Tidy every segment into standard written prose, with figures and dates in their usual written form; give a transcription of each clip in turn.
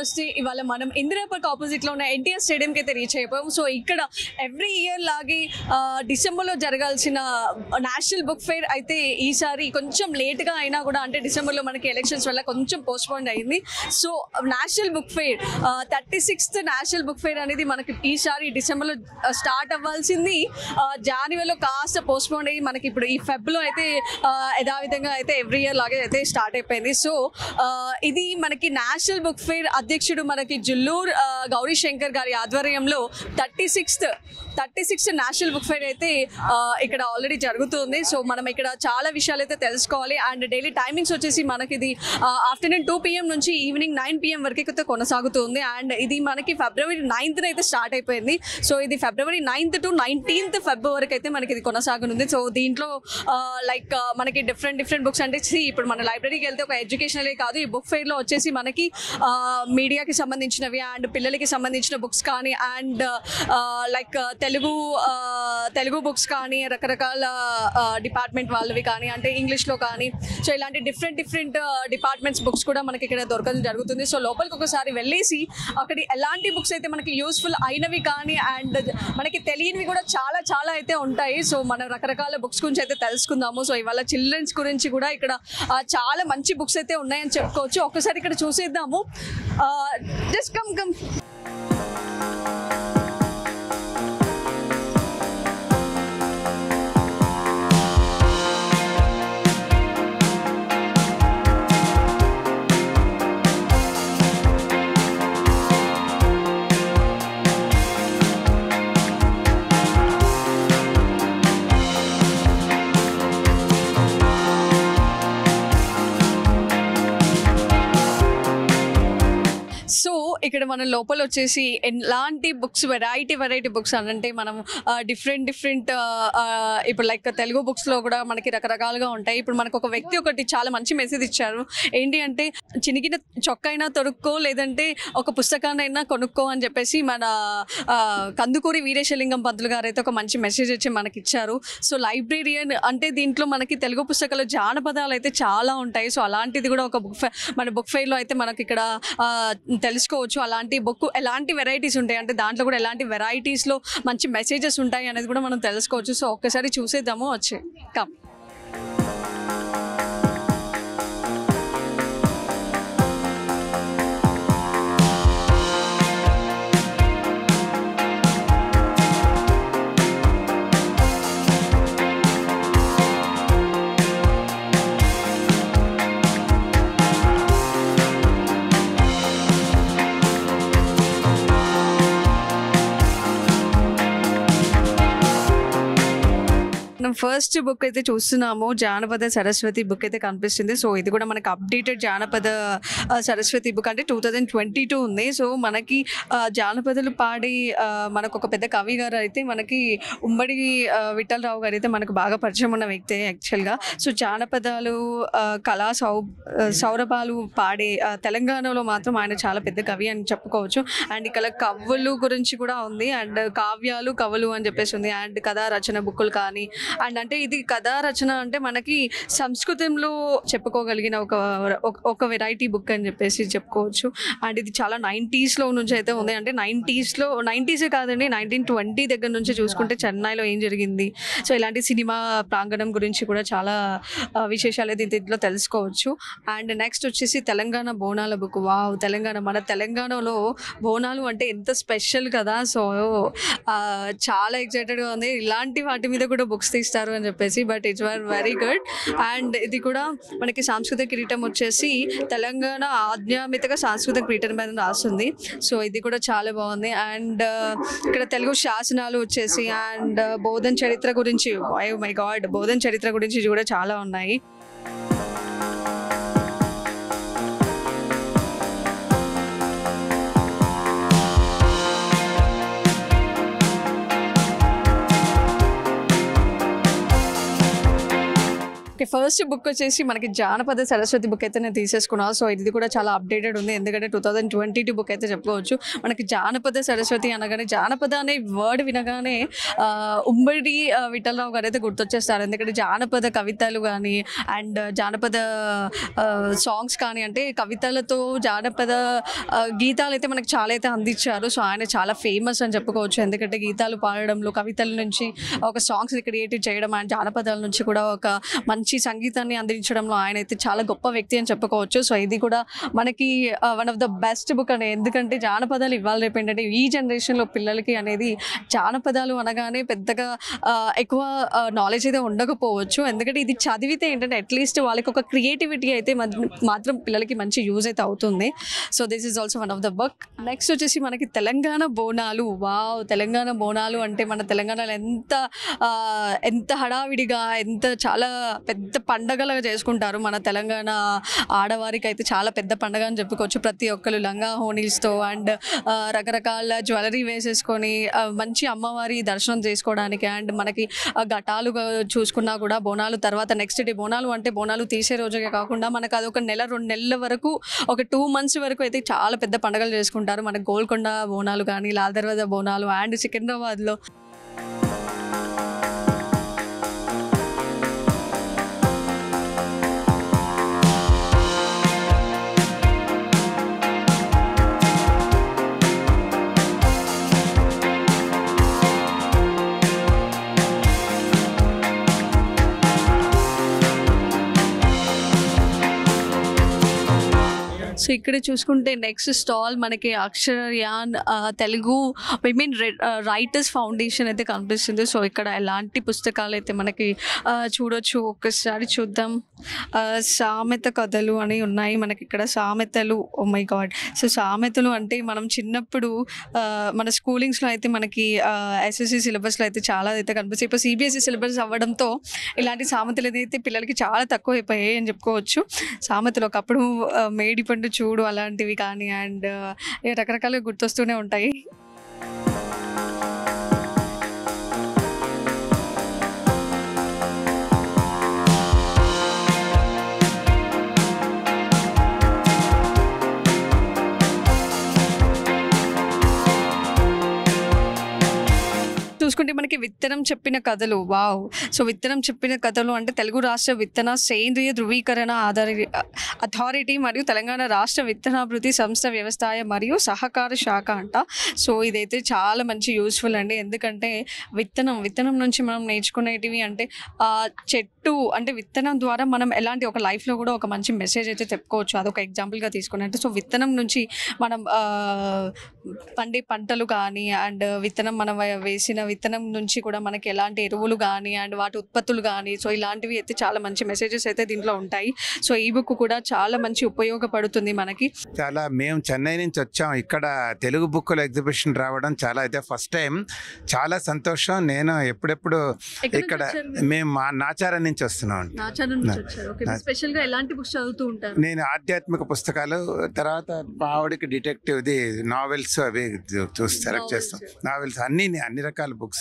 నమస్తే. ఇవాళ మనం ఇందిరా పార్క్ ఆపోజిట్లో ఉన్న ఎన్టీఆర్ స్టేడియంకి అయితే రీచ్ అయిపోయాం. సో ఇక్కడ ఎవ్రీ ఇయర్ లాగే డిసెంబర్లో జరగాల్సిన నేషనల్ బుక్ ఫెయిర్ అయితే ఈసారి కొంచెం లేట్గా అయినా కూడా, అంటే డిసెంబర్లో మనకి ఎలక్షన్స్ వల్ల కొంచెం పోస్ట్పోన్ అయింది. So national book fair 36th national book fair అనేది మనకి ఈసారి డిసెంబర్లో స్టార్ట్ అవ్వాల్సింది జనవరిలో కాస్త పోస్ట్పోన్ అయ్యి మనకి ఇప్పుడు ఈ ఫెబ్లో అయితే యథావిధంగా అయితే ఎవ్రీ ఇయర్ లాగే అయితే స్టార్ట్ అయిపోయింది. సో ఇది మనకి నేషనల్ బుక్ ఫెయిర్ అధ్యక్షుడు మనకి జుల్లూరు గౌరీ శంకర్ గారి ఆధ్వర్యంలో 36th నేషనల్ బుక్ ఫెయిర్ అయితే ఇక్కడ ఆల్రెడీ జరుగుతుంది. సో మనం ఇక్కడ చాలా విషయాలు అయితే తెలుసుకోవాలి. అండ్ డైలీ టైమింగ్స్ వచ్చేసి మనకి ఇది ఆఫ్టర్నూన్ 2 PM నుంచి ఈవినింగ్ 9 PM వరకు అయితే కొనసాగుతుంది. అండ్ ఇది మనకి ఫిబ్రవరి 9th అయితే స్టార్ట్ అయిపోయింది. సో ఇది ఫిబ్రవరి 9th to 19th Feb వరకు అయితే మనకి ఇది కొనసాగనుంది. సో దీంట్లో లైక్ మనకి డిఫరెంట్ బుక్స్ అంటే ఇప్పుడు మన లైబ్రరీకి వెళ్తే ఒక ఎడ్యుకేషనలే కాదు, ఈ బుక్ ఫెయిర్లో వచ్చేసి మనకి మీడియాకి సంబంధించినవి అండ్ పిల్లలకి సంబంధించిన బుక్స్ కానీ అండ్ లైక్ తెలుగు బుక్స్ కానీ రకరకాల డిపార్ట్మెంట్ వాళ్ళవి కానీ అంటే ఇంగ్లీష్లో కానీ సో ఇలాంటి డిఫరెంట్ డిపార్ట్మెంట్స్ బుక్స్ కూడా మనకి ఇక్కడ దొరకడం జరుగుతుంది. సో లోపలికి ఒకసారి వెళ్ళేసి అక్కడ ఎలాంటి బుక్స్ అయితే మనకి యూస్ఫుల్ అయినవి కానీ అండ్ మనకి తెలియనివి కూడా చాలా అయితే ఉంటాయి. సో మనం రకరకాల బుక్స్ గురించి అయితే తెలుసుకుందాము. సో ఇవాళ చిల్డ్రన్స్ గురించి కూడా ఇక్కడ చాలా మంచి బుక్స్ అయితే ఉన్నాయని చెప్పుకోవచ్చు. ఒక్కసారి ఇక్కడ చూసేద్దాము. జస్ట్ కమ్ ఇక్కడ మన లోపల వచ్చేసి ఎలాంటి బుక్స్ వెరైటీ బుక్స్ అంటే మనం డిఫరెంట్ ఇప్పుడు లైక్ తెలుగు బుక్స్లో కూడా మనకి రకరకాలుగా ఉంటాయి. ఇప్పుడు మనకు ఒక వ్యక్తి ఒకటి చాలా మంచి మెసేజ్ ఇచ్చారు. ఏంటి అంటే చినిగిన చొక్కైనా తొడుక్కో లేదంటే ఒక పుస్తకాన్నైనా కొనుక్కో అని చెప్పేసి మన కందుకూరి వీరేశలింగం పంతులు గారు అయితే ఒక మంచి మెసేజ్ ఇచ్చి మనకి ఇచ్చారు. సో లైబ్రేరియన్ అంటే దీంట్లో మనకి తెలుగు పుస్తకాలు జానపదాలు అయితే చాలా ఉంటాయి. సో అలాంటిది కూడా ఒక మన బుక్ ఫెయిర్లో అయితే మనకి ఇక్కడ తెలుసుకోవచ్చు. అలాంటి బుక్ ఎలాంటి వెరైటీస్ ఉంటాయి అంటే దాంట్లో కూడా ఎలాంటి వెరైటీస్లో మంచి మెసేజెస్ ఉంటాయి అనేది కూడా మనం తెలుసుకోవచ్చు. సో ఒక్కసారి చూసేద్దాము. వచ్చే కమ్ ఫస్ట్ బుక్ అయితే చూస్తున్నాము. జానపద సరస్వతి బుక్ అయితే కనిపిస్తుంది. సో ఇది కూడా మనకి అప్డేటెడ్ జానపద సరస్వతి బుక్ అంటే 2022 ఉంది. సో మనకి జానపదాలు పాడి మనకు ఒక పెద్ద కవి గారు అయితే మనకి ఉమ్మడి విఠలరావు గారు అయితే మనకు బాగా పరిచయం ఉన్న వ్యక్తి యాక్చువల్గా. సో జానపదాలు కళా సౌరభాలు పాడే తెలంగాణలో మాత్రం ఆయన చాలా పెద్ద కవి అని చెప్పుకోవచ్చు. అండ్ ఇక్కడ కవులు గురించి కూడా ఉంది అండ్ కావ్యాలు కవులు అని చెప్పేసి ఉంది అండ్ కథా రచన బుక్కులు కానీ అండ్ అంటే ఇది కథా రచన అంటే మనకి సంస్కృతంలో చెప్పుకోగలిగిన ఒక వెరైటీ బుక్ అని చెప్పేసి చెప్పుకోవచ్చు. అండ్ ఇది చాలా 90sలో నుంచి అయితే ఉంది. అంటే 90sే కాదండి, 1920 దగ్గర నుంచి చూసుకుంటే చెన్నైలో ఏం జరిగింది సో ఇలాంటి సినిమా ప్రాంగణం గురించి కూడా చాలా విశేషాలు అయితే దీంట్లో తెలుసుకోవచ్చు. అండ్ నెక్స్ట్ వచ్చేసి తెలంగాణ బోనాల బుక్. వావ్, మన తెలంగాణలో బోనాలు అంటే ఎంత స్పెషల్ కదా. సో చాలా ఎక్సైటెడ్గా ఉంది. ఇలాంటి వాటి మీద కూడా బుక్స్ తీస్తారు అని చెప్పేసి. But it's very good. And ఇది కూడా మనకి సాంస్కృతిక కిరీటం వచ్చేసి తెలంగాణ ఆధ్యాత్మిక సాంస్కృతిక కిరీటం మీద రాస్తుంది. సో ఇది కూడా చాలా బాగుంది. అండ్ ఇక్కడ తెలుగు శాసనాలు వచ్చేసి అండ్ బోధన చరిత్ర గురించి, మై గాడ్, బోధన చరిత్ర గురించి కూడా చాలా ఉన్నాయి. ఓకే. ఫస్ట్ బుక్ వచ్చేసి మనకి జానపద సరస్వతి బుక్ అయితే నేను తీసేసుకున్నాను. సో ఇది కూడా చాలా అప్డేటెడ్ ఉంది. ఎందుకంటే 2022 బుక్ అయితే చెప్పుకోవచ్చు. మనకి జానపద సరస్వతి అనగానే జానపద అనే వర్డ్ వినగానే ఉమ్మడి విఠలరావు గారు అయితే గుర్తొచ్చేస్తారు. ఎందుకంటే జానపద కవితలు కానీ అండ్ జానపద సాంగ్స్ కానీ అంటే కవితలతో జానపద గీతాలు అయితే మనకి చాలా అయితే అందించారు. సో ఆయన చాలా ఫేమస్ అని చెప్పుకోవచ్చు. ఎందుకంటే గీతాలు పాడడంలో కవితల నుంచి ఒక సాంగ్స్ క్రియేట్ చేయడం అండ్ జానపదాల నుంచి కూడా ఒక మంచి సంగీతాన్ని అందించడంలో ఆయన అయితే చాలా గొప్ప వ్యక్తి అని చెప్పుకోవచ్చు. సో ఇది కూడా మనకి one of the best book అని. ఎందుకంటే జానపదాలు ఇవాళ రేపు ఏంటంటే ఈ జనరేషన్లో పిల్లలకి అనేది జానపదాలు అనగానే పెద్దగా ఎక్కువ నాలెడ్జ్ అయితే ఉండకపోవచ్చు. ఎందుకంటే ఇది చదివితే ఏంటంటే అట్లీస్ట్ వాళ్ళకి ఒక క్రియేటివిటీ అయితే మాత్రం పిల్లలకి మంచి యూజ్ అయితే అవుతుంది. So this is also one of the book. Next వచ్చేసి మనకి తెలంగాణ బోనాలు. వావ్, తెలంగాణ బోనాలు అంటే మన తెలంగాణలో ఎంత హడావిడిగా ఎంత చాలా పెద్ద పండగలుగా చేసుకుంటారు. మన తెలంగాణ ఆడవారికి అయితే చాలా పెద్ద పండగ అని చెప్పుకోవచ్చు. ప్రతి ఒక్కరు లంగా హోనీస్తో అండ్ రకరకాల జ్యువెలరీ వేసేసుకొని మంచి అమ్మవారి దర్శనం చేసుకోవడానికి అండ్ మనకి ఘటాలు చూసుకున్నా కూడా బోనాలు తర్వాత నెక్స్ట్ డే బోనాలు అంటే బోనాలు తీసే రోజుగా కాకుండా మనకు అది ఒక నెల 2 నెలల వరకు ఒక 2 months వరకు అయితే చాలా పెద్ద పండుగలు చేసుకుంటారు. మనకు గోల్కొండ బోనాలు కానీ లాల్ దర్వాజా బోనాలు అండ్ సికింద్రాబాద్లో సో ఇక్కడ చూసుకుంటే నెక్స్ట్ స్టాల్ మనకి అక్షరయాన్ తెలుగు రైటర్స్ ఫౌండేషన్ అయితే కనిపిస్తుంది. సో ఇక్కడ ఎలాంటి పుస్తకాలు అయితే మనకి చూడొచ్చు. ఒక్కసారి చూద్దాం. సామెత కథలు అని ఉన్నాయి మనకి ఇక్కడ. సామెతలు, ఓ మై గాడ్. సో సామెతలు అంటే మనం చిన్నప్పుడు మన స్కూలింగ్స్లో అయితే మనకి ఎస్ఎస్సి సిలబస్లో అయితే చాలా అయితే కనిపిస్తాయి. ఇప్పుడు సిబిఎస్ఈ సిలబస్ అవ్వడంతో ఇలాంటి సామెతలు అయితే పిల్లలకి చాలా తక్కువ అయిపోయాయి అని చెప్పుకోవచ్చు. సామెతలు ఒకప్పుడు మేడి పండు చూడు అలాంటివి కానీ అండ్ రకరకాలుగా గుర్తొస్తూనే ఉంటాయి. చూసుకుంటే మనకి విత్తనం చెప్పిన కథలు. వావ్. సో విత్తనం చెప్పిన కథలు అంటే తెలుగు రాష్ట్ర విత్తన సేంద్రియ ధృవీకరణ అథారిటీ మరియు తెలంగాణ రాష్ట్ర విత్తనాభివృద్ధి సంస్థ వ్యవసాయ మరియు సహకార శాఖ అంట. సో ఇదైతే చాలా మంచి యూస్ఫుల్ అండి. ఎందుకంటే విత్తనం నుంచి మనం నేర్చుకునేటివి అంటే చెట్టు అంటే విత్తనం ద్వారా మనం ఎలాంటి ఒక లైఫ్లో కూడా ఒక మంచి మెసేజ్ అయితే చెప్పుకోవచ్చు. అదొక ఎగ్జాంపుల్గా తీసుకున్నట్టు. సో విత్తనం నుంచి మనం పండే పంటలు కానీ అండ్ విత్తనం మనం వేసిన విత్తనం నుంచి కూడా మనకి ఎలాంటి ఎరువులు కానీ అండ్ వాటి ఉత్పత్తులు కానీ సో ఇలాంటివి అయితే చాలా మంచి మెసేజెస్ అయితే దీంట్లో ఉంటాయి. సో ఈ బుక్ కూడా చాలా మంచి ఉపయోగపడుతుంది మనకి. చాలా మేము చెన్నై నుంచి వచ్చాం. ఇక్కడ తెలుగు బుక్కుల ఎగ్జిబిషన్ రావడం చాలా అయితే ఫస్ట్ టైం. చాలా సంతోషం. నేను ఎప్పుడెప్పుడు ఇక్కడ మేము నాచారం నుంచి వస్తున్నాం. నేను ఆధ్యాత్మిక పుస్తకాలు తర్వాత మావిడికి డిటెక్టివ్ది నావెల్స్ అవి చూసి సెలెక్ట్ చేస్తాం. నావెల్స్ అన్ని రకాల బుక్స్.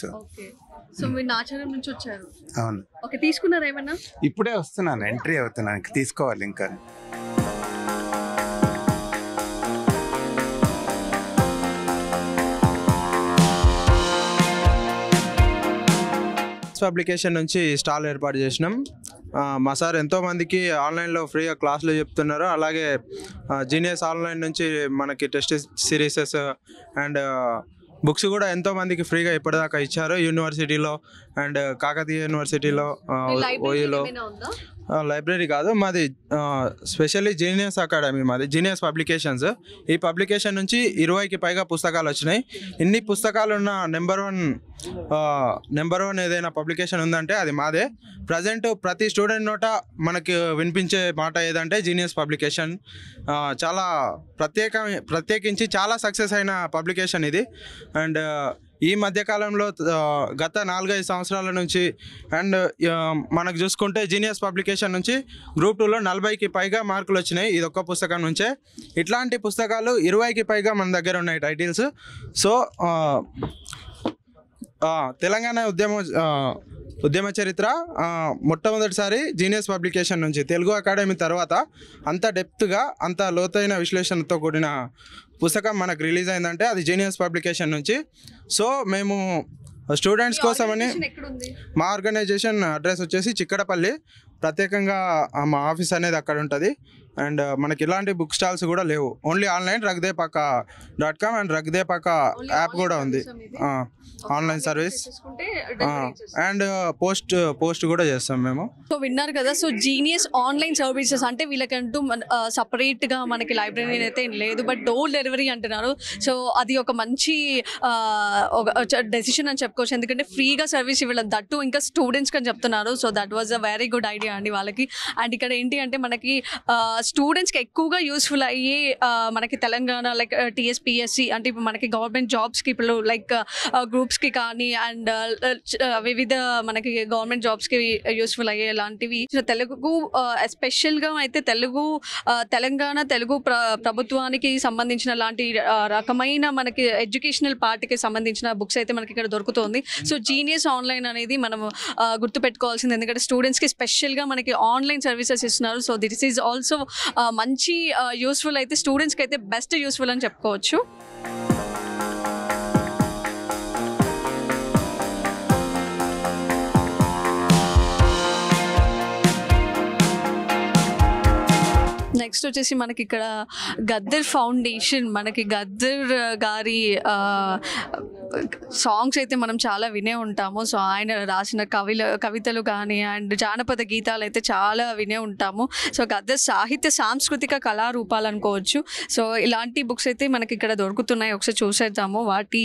సో మీరు నాచారం నుంచి వచ్చారు? అవును. ఓకే. తీసుకున్నారా ఏమన్నా? ఇప్పుడే వస్తున్నాను, ఎంట్రీ అవుతున్నాను, తీసుకోవాలి ఇంకా. అప్లికేషన్ నుంచి స్టాల్ ఏర్పాటు చేసినాం. మా సార్ ఎంతోమందికి ఆన్లైన్లో ఫ్రీగా క్లాసులు చెప్తున్నారు. అలాగే జీనియస్ ఆన్లైన్ నుంచి మనకి టెస్ట్ సిరీసెస్ అండ్ బుక్స్ కూడా ఎంతోమందికి ఫ్రీగా ఇప్పటిదాకా ఇచ్చారు. యూనివర్సిటీలో అండ్ కాకతీయ యూనివర్సిటీలో, ఓయూలో. లైబ్రరీ కాదు మాది, స్పెషల్లీ జీనియస్ అకాడమీ మాది, జీనియస్ పబ్లికేషన్స్. ఈ పబ్లికేషన్ నుంచి 20కి పైగా పుస్తకాలు వచ్చినాయి. ఇన్ని పుస్తకాలు ఉన్న నెంబర్ వన్ ఏదైనా పబ్లికేషన్ ఉందంటే అది మాదే. ప్రజెంట్ ప్రతి స్టూడెంట్ నోట మనకి వినిపించే మాట ఏదంటే జీనియస్ పబ్లికేషన్. చాలా ప్రత్యేకించి చాలా సక్సెస్ అయిన పబ్లికేషన్ ఇది. అండ్ ఈ మధ్యకాలంలో గత 4-5 సంవత్సరాల నుంచి అండ్ మనకు చూసుకుంటే జీనియస్ పబ్లికేషన్ నుంచి గ్రూప్ 2లో 40కి పైగా మార్కులు వచ్చినాయి ఇది ఒక్క పుస్తకం నుంచే. ఇట్లాంటి పుస్తకాలు 20కి పైగా మన దగ్గర ఉన్నాయి టైటిల్స్. సో తెలంగాణ ఉద్యమం ఉద్యమ చరిత్ర మొట్టమొదటిసారి జీనియస్ పబ్లికేషన్ నుంచి తెలుగు అకాడమీ తర్వాత అంత డెప్త్గా అంత లోతైన విశ్లేషణతో కూడిన పుస్తకం మనకు రిలీజ్ అయిందంటే అది జీనియస్ పబ్లికేషన్ నుంచి. సో మేము స్టూడెంట్స్ కోసమని మా ఆర్గనైజేషన్ అడ్రస్ వచ్చేసి చిక్కడపల్లి, ప్రత్యేకంగా మా ఆఫీస్ అనేది అక్కడ ఉంటుంది. అండ్ మనకి ఇలాంటి బుక్ స్టాల్స్ కూడా లేవు, only online ragdeepaka.com and ragdeepaka app కూడా ఉంది, ఆన్లైన్ సర్వీస్. అండ్ పోస్ట్ కూడా చేస్తాం మేము. సో విన్నారు కదా, సో జీనియస్ ఆన్లైన్ సర్వీసెస్ అంటే వీళ్ళకంటూ సపరేట్గా మనకి లైబ్రరీ అయితే లేదు, బట్ డోర్ డెలివరీ అంటున్నారు. సో అది ఒక మంచి డెసిషన్ అని చెప్పుకోవచ్చు, ఎందుకంటే ఫ్రీగా సర్వీస్ ఇవ్వలేదు, దట్టు ఇంకా స్టూడెంట్స్కి అని చెప్తున్నారు. So that was a very good idea అండి వాళ్ళకి. అండ్ ఇక్కడ ఏంటి అంటే మనకి స్టూడెంట్స్కి ఎక్కువగా యూస్ఫుల్ అయ్యి మనకి తెలంగాణ లైక్ టీఎస్పిఎస్సి అంటే ఇప్పుడు మనకి గవర్నమెంట్ జాబ్స్కి ఇప్పుడు లైక్ గ్రూప్స్కి కానీ అండ్ వివిధ మనకి గవర్నమెంట్ జాబ్స్కి యూస్ఫుల్ అయ్యే లాంటివి తెలుగుకు ఎస్పెషల్గా అయితే తెలంగాణ తెలుగు ప్రభుత్వానికి సంబంధించిన లాంటి రకమైన మనకి ఎడ్యుకేషనల్ పార్ట్కి సంబంధించిన బుక్స్ అయితే మనకి ఇక్కడ దొరుకుతుంది. సో జీనియస్ ఆన్లైన్ అనేది మనం గుర్తుపెట్టుకోవాల్సింది, ఎందుకంటే స్టూడెంట్స్కి స్పెషల్గా మనకి ఆన్లైన్ సర్వీసెస్ ఇస్తున్నారు. సో దిస్ ఈజ్ ఆల్సో మంచి యూస్ఫుల్ అయితే స్టూడెంట్స్కి అయితే బెస్ట్ యూస్ఫుల్ అని చెప్పుకోవచ్చు. నెక్స్ట్ వచ్చేసి మనకి ఇక్కడ గద్దర్ ఫౌండేషన్, మనకి గద్దర్ గారి సాంగ్స్ అయితే మనం చాలా వినే ఉంటాము. సో ఆయన రాసిన కవితలు కానీ అండ్ జానపద గీతాలు అయితే చాలా వినే ఉంటాము. సో గద్దర్ సాహిత్య సాంస్కృతిక కళారూపాలు అనుకోవచ్చు. సో ఇలాంటి బుక్స్ అయితే మనకి ఇక్కడ దొరుకుతున్నాయి, ఒకసారి చూసేద్దాము. వాటి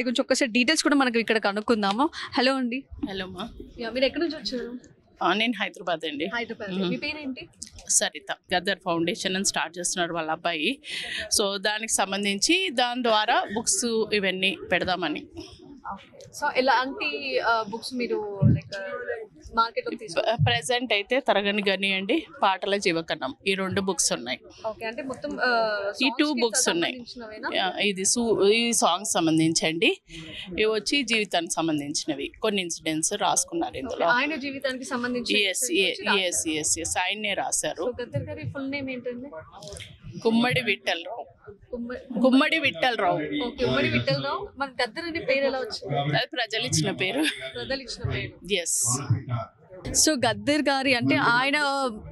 గురించి ఒక్కసారి డీటెయిల్స్ కూడా మనకి ఇక్కడ కనుక్కుందాము. హలో అండి. హలో మా, మీరు ఎక్కడి నుంచి వచ్చారు? నేను హైదరాబాద్ అండి. హైదరాబాద్. మీ పేరేంటి? సరిత. గద్దర్ ఫౌండేషన్ అని స్టార్ట్ చేస్తున్నారు వాళ్ళ అబ్బాయి. సో దానికి సంబంధించి దాని ద్వారా బుక్స్ ఇవన్నీ పెడదామని. సో ఎలాంటి బుక్స్ మీరు లైక్ మార్కెట్లో తీసుకుంటారు? ప్రెసెంట్ అయితే తరగని గని అండి, పాటల జీవకణం, ఈ 2 బుక్స్ ఉన్నాయి. ఓకే, అంటే మొత్తం ఈ 2 బుక్స్ ఉన్నాయి. ఇది ఈ సాంగ్ సంబంధించండి, ఇవి వచ్చి జీవితానికి సంబంధించినవి, కొన్ని ఇన్సిడెంట్స్ రాసుకున్నారు ఇందులో. ఆయన జీవితానికి సంబంధించి ఎస్ ఆయన్నే రాశారు. గద్దర్ గారి ఫుల్ నేమ్ ఏంటండి? గుమ్మడి విఠలరావు. గుమ్మడి విఠలరావు. మన గద్దర్ అనే పేరు ఎలా వచ్చింది? అది ప్రజలు ఇచ్చిన పేరు. ఎస్. సో గద్దర్ గారి అంటే ఆయన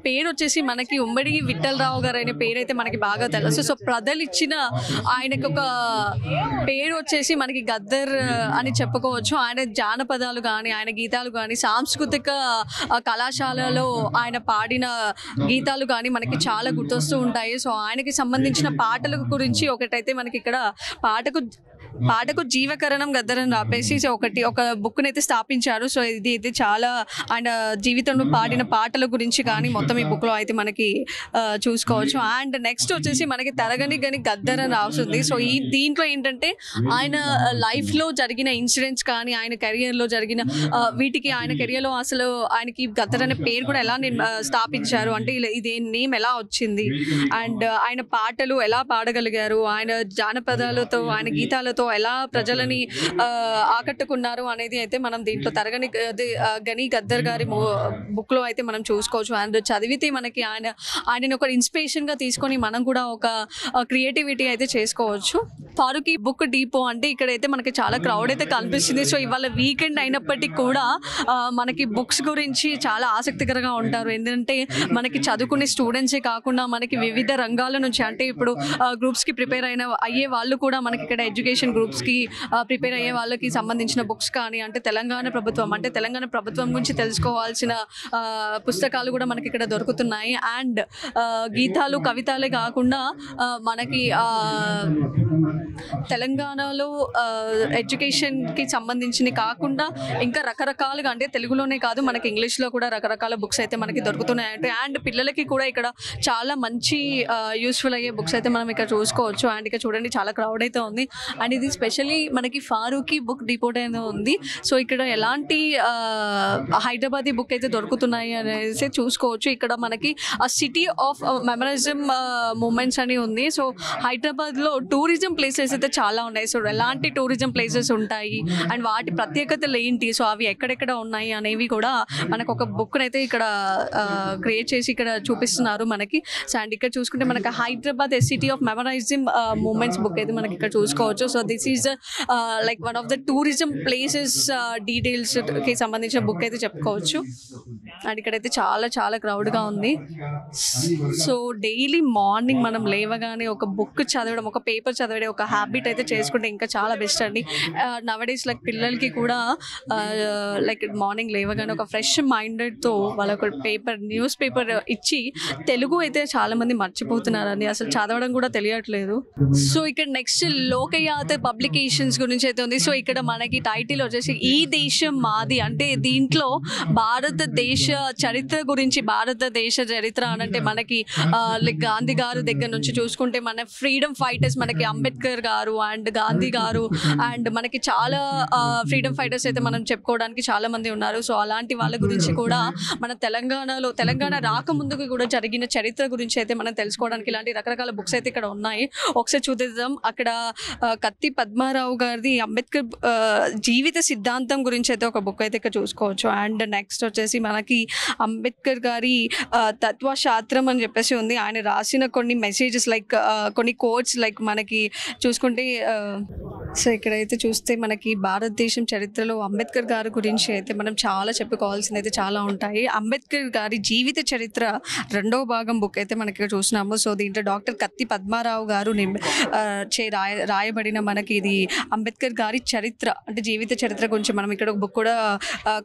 పేరు వచ్చేసి మనకి ఉమ్మడి విఠలరావు గారు అనే పేరు అయితే మనకి బాగా తెలుసు. సో ప్రజలు ఇచ్చిన ఆయనకు ఒక పేరు వచ్చేసి మనకి గద్దర్ అని చెప్పుకోవచ్చు. ఆయన జానపదాలు కానీ ఆయన గీతాలు కానీ సాంస్కృతిక కళాశాలలో ఆయన పాడిన గీతాలు కానీ మనకి చాలా గుర్తొస్తూ ఉంటాయి. సో ఆయనకి సంబంధించిన పాటల గురించి ఒకటైతే మనకి ఇక్కడ పాటకు జీవకరణం గద్దర్ అని రాపేసి ఒక బుక్ని అయితే స్థాపించారు. సో ఇది అయితే చాలా ఆయన జీవితంలో పాడిన పాటల గురించి కానీ మొత్తం ఈ బుక్లో అయితే మనకి చూసుకోవచ్చు. అండ్ నెక్స్ట్ వచ్చేసి మనకి తరగని గని గద్దర్ అని రాస్తుంది. సో దీంట్లో ఏంటంటే ఆయన లైఫ్లో జరిగిన ఇన్సిడెంట్స్ కానీ ఆయన కెరియర్లో జరిగిన వీటికి ఆయన కెరియర్లో అసలు ఆయనకి గద్దర్ అనే పేరు కూడా ఎలా స్థాపించారు, అంటే ఇది నేమ్ ఎలా వచ్చింది, అండ్ ఆయన పాటలు ఎలా పాడగలిగారు, ఆయన జానపదాలతో ఆయన గీతాలతో ఎలా ప్రజలని ఆకట్టుకున్నారు అనేది అయితే మనం దీంట్లో తరగని గని గద్దర్ గారి బుక్లో అయితే మనం చూసుకోవచ్చు. అండ్ చదివితే మనకి ఆయనని ఒక ఇన్స్పిరేషన్గా తీసుకొని మనం కూడా ఒక క్రియేటివిటీ అయితే చేసుకోవచ్చు. ఫారూక్ బుక్ డీపో అంటే ఇక్కడైతే మనకి చాలా క్రౌడ్ అయితే కనిపిస్తుంది. సో ఇవాళ వీకెండ్ అయినప్పటికీ కూడా మనకి బుక్స్ గురించి చాలా ఆసక్తికరంగా ఉంటారు, ఎందుకంటే మనకి చదువుకునే స్టూడెంట్సే కాకుండా మనకి వివిధ రంగాల నుంచి అంటే ఇప్పుడు గ్రూప్స్కి ప్రిపేర్ అయ్యే వాళ్ళు కూడా మనకి ఇక్కడ ఎడ్యుకేషన్ గ్రూప్స్కి ప్రిపేర్ అయ్యే వాళ్ళకి సంబంధించిన బుక్స్ కానీ అంటే తెలంగాణ ప్రభుత్వం గురించి తెలుసుకోవాల్సిన పుస్తకాలు కూడా మనకి ఇక్కడ దొరుకుతున్నాయి. అండ్ గీతాలు కవితలే కాకుండా మనకి తెలంగాణలో ఎడ్యుకేషన్కి సంబంధించినవి కాకుండా ఇంకా రకరకాలుగా అంటే తెలుగులోనే కాదు మనకి ఇంగ్లీష్లో కూడా రకరకాల బుక్స్ అయితే మనకి దొరుకుతున్నాయి. అంటే అండ్ పిల్లలకి కూడా ఇక్కడ చాలా మంచి యూస్ఫుల్ అయ్యే బుక్స్ అయితే మనం ఇక్కడ చూసుకోవచ్చు. అండ్ ఇక్కడ చూడండి చాలా క్రౌడ్ అయితే ఉంది. అండ్ ఇది స్పెషల్లీ మనకి ఫారూఖీ బుక్ డిపోట్ అనేది ఉంది. సో ఇక్కడ ఎలాంటి హైదరాబాదీ బుక్ అయితే దొరుకుతున్నాయి అనేసి చూసుకోవచ్చు. ఇక్కడ మనకి ఆ సిటీ ఆఫ్ మెమరిజం మూమెంట్స్ అని ఉంది. సో హైదరాబాద్లో టూరిజం ప్లేసెస్ అయితే చాలా ఉన్నాయి. సో ఎలాంటి టూరిజం ప్లేసెస్ ఉంటాయి అండ్ వాటి ప్రత్యేకతలు ఏంటి, సో అవి ఎక్కడెక్కడ ఉన్నాయి అనేవి కూడా మనకు ఒక బుక్ అయితే ఇక్కడ క్రియేట్ చేసి ఇక్కడ చూపిస్తున్నారు మనకి. సో అండ్ ఇక్కడ చూసుకుంటే మనకి Hyderabad city of memorizing moments book అయితే మనకి ఇక్కడ చూసుకోవచ్చు. So this is like one of the tourism places డీటెయిల్స్కి సంబంధించిన బుక్ అయితే చెప్పుకోవచ్చు. అండ్ ఇక్కడైతే చాలా చాలా క్రౌడ్గా ఉంది. సో డైలీ మార్నింగ్ మనం లేవగానే ఒక బుక్ చదవడం, ఒక పేపర్ చదవడం ఒక హ్యాబిట్ అయితే చేసుకుంటే ఇంకా చాలా బెస్ట్ అండి. నవడేస్ లైక్ పిల్లలకి కూడా లైక్ మార్నింగ్ లేవగానే ఒక ఫ్రెష్ మైండెడ్తో వాళ్ళకు న్యూస్ పేపర్ ఇచ్చి తెలుగు అయితే చాలా మంది మర్చిపోతున్నారని, అసలు చదవడం కూడా తెలియట్లేదు. సో ఇక్కడ నెక్స్ట్ లోకయాత పబ్లికేషన్స్ గురించి అయితే ఉంది. సో ఇక్కడ మనకి టైటిల్ వచ్చేసి ఈ దేశం మాది, అంటే దీంట్లో భారతదేశ చరిత్ర గురించి, భారతదేశ చరిత్ర అనంటే మనకి లైక్ గాంధీ గారు దగ్గర నుంచి చూసుకుంటే మన ఫ్రీడమ్ ఫైటర్స్, మనకి అంబేద్కర్ గారు అండ్ గాంధీ గారు అండ్ మనకి చాలా ఫ్రీడమ్ ఫైటర్స్ అయితే మనం చెప్పుకోవడానికి చాలా మంది ఉన్నారు. సో అలాంటి వాళ్ళ గురించి కూడా మన తెలంగాణ రాకముందుకు కూడా జరిగిన చరిత్ర గురించి అయితే మనం తెలుసుకోవడానికి ఇలాంటి రకరకాల బుక్స్ అయితే ఇక్కడ ఉన్నాయి. ఒకసారి చూద్దాం. అక్కడ కత్తి పద్మారావు గారిది అంబేద్కర్ జీవిత సిద్ధాంతం గురించి అయితే ఒక బుక్ అయితే ఇక్కడ చూసుకోవచ్చు. అండ్ నెక్స్ట్ వచ్చేసి మనకి అంబేద్కర్ గారి తత్వశాస్త్రం అని చెప్పేసి ఉంది. ఆయన రాసిన కొన్ని మెసేజెస్ లైక్ కొన్ని కోట్స్ లైక్ మనకి చూసుకుంటే సో ఇక్కడైతే చూస్తే మనకి భారతదేశం చరిత్రలో అంబేద్కర్ గారి గురించి అయితే మనం చాలా చెప్పుకోవాల్సింది అయితే చాలా ఉంటాయి. అంబేద్కర్ గారి జీవిత చరిత్ర 2వ భాగం బుక్ అయితే మనకి ఇక్కడ చూస్తున్నాము. సో దీంట్లో డాక్టర్ కత్తి పద్మారావు గారు రాయబడిన మనకి ఇది అంబేద్కర్ గారి చరిత్ర అంటే జీవిత చరిత్ర గురించి మనం ఇక్కడ ఒక బుక్ కూడా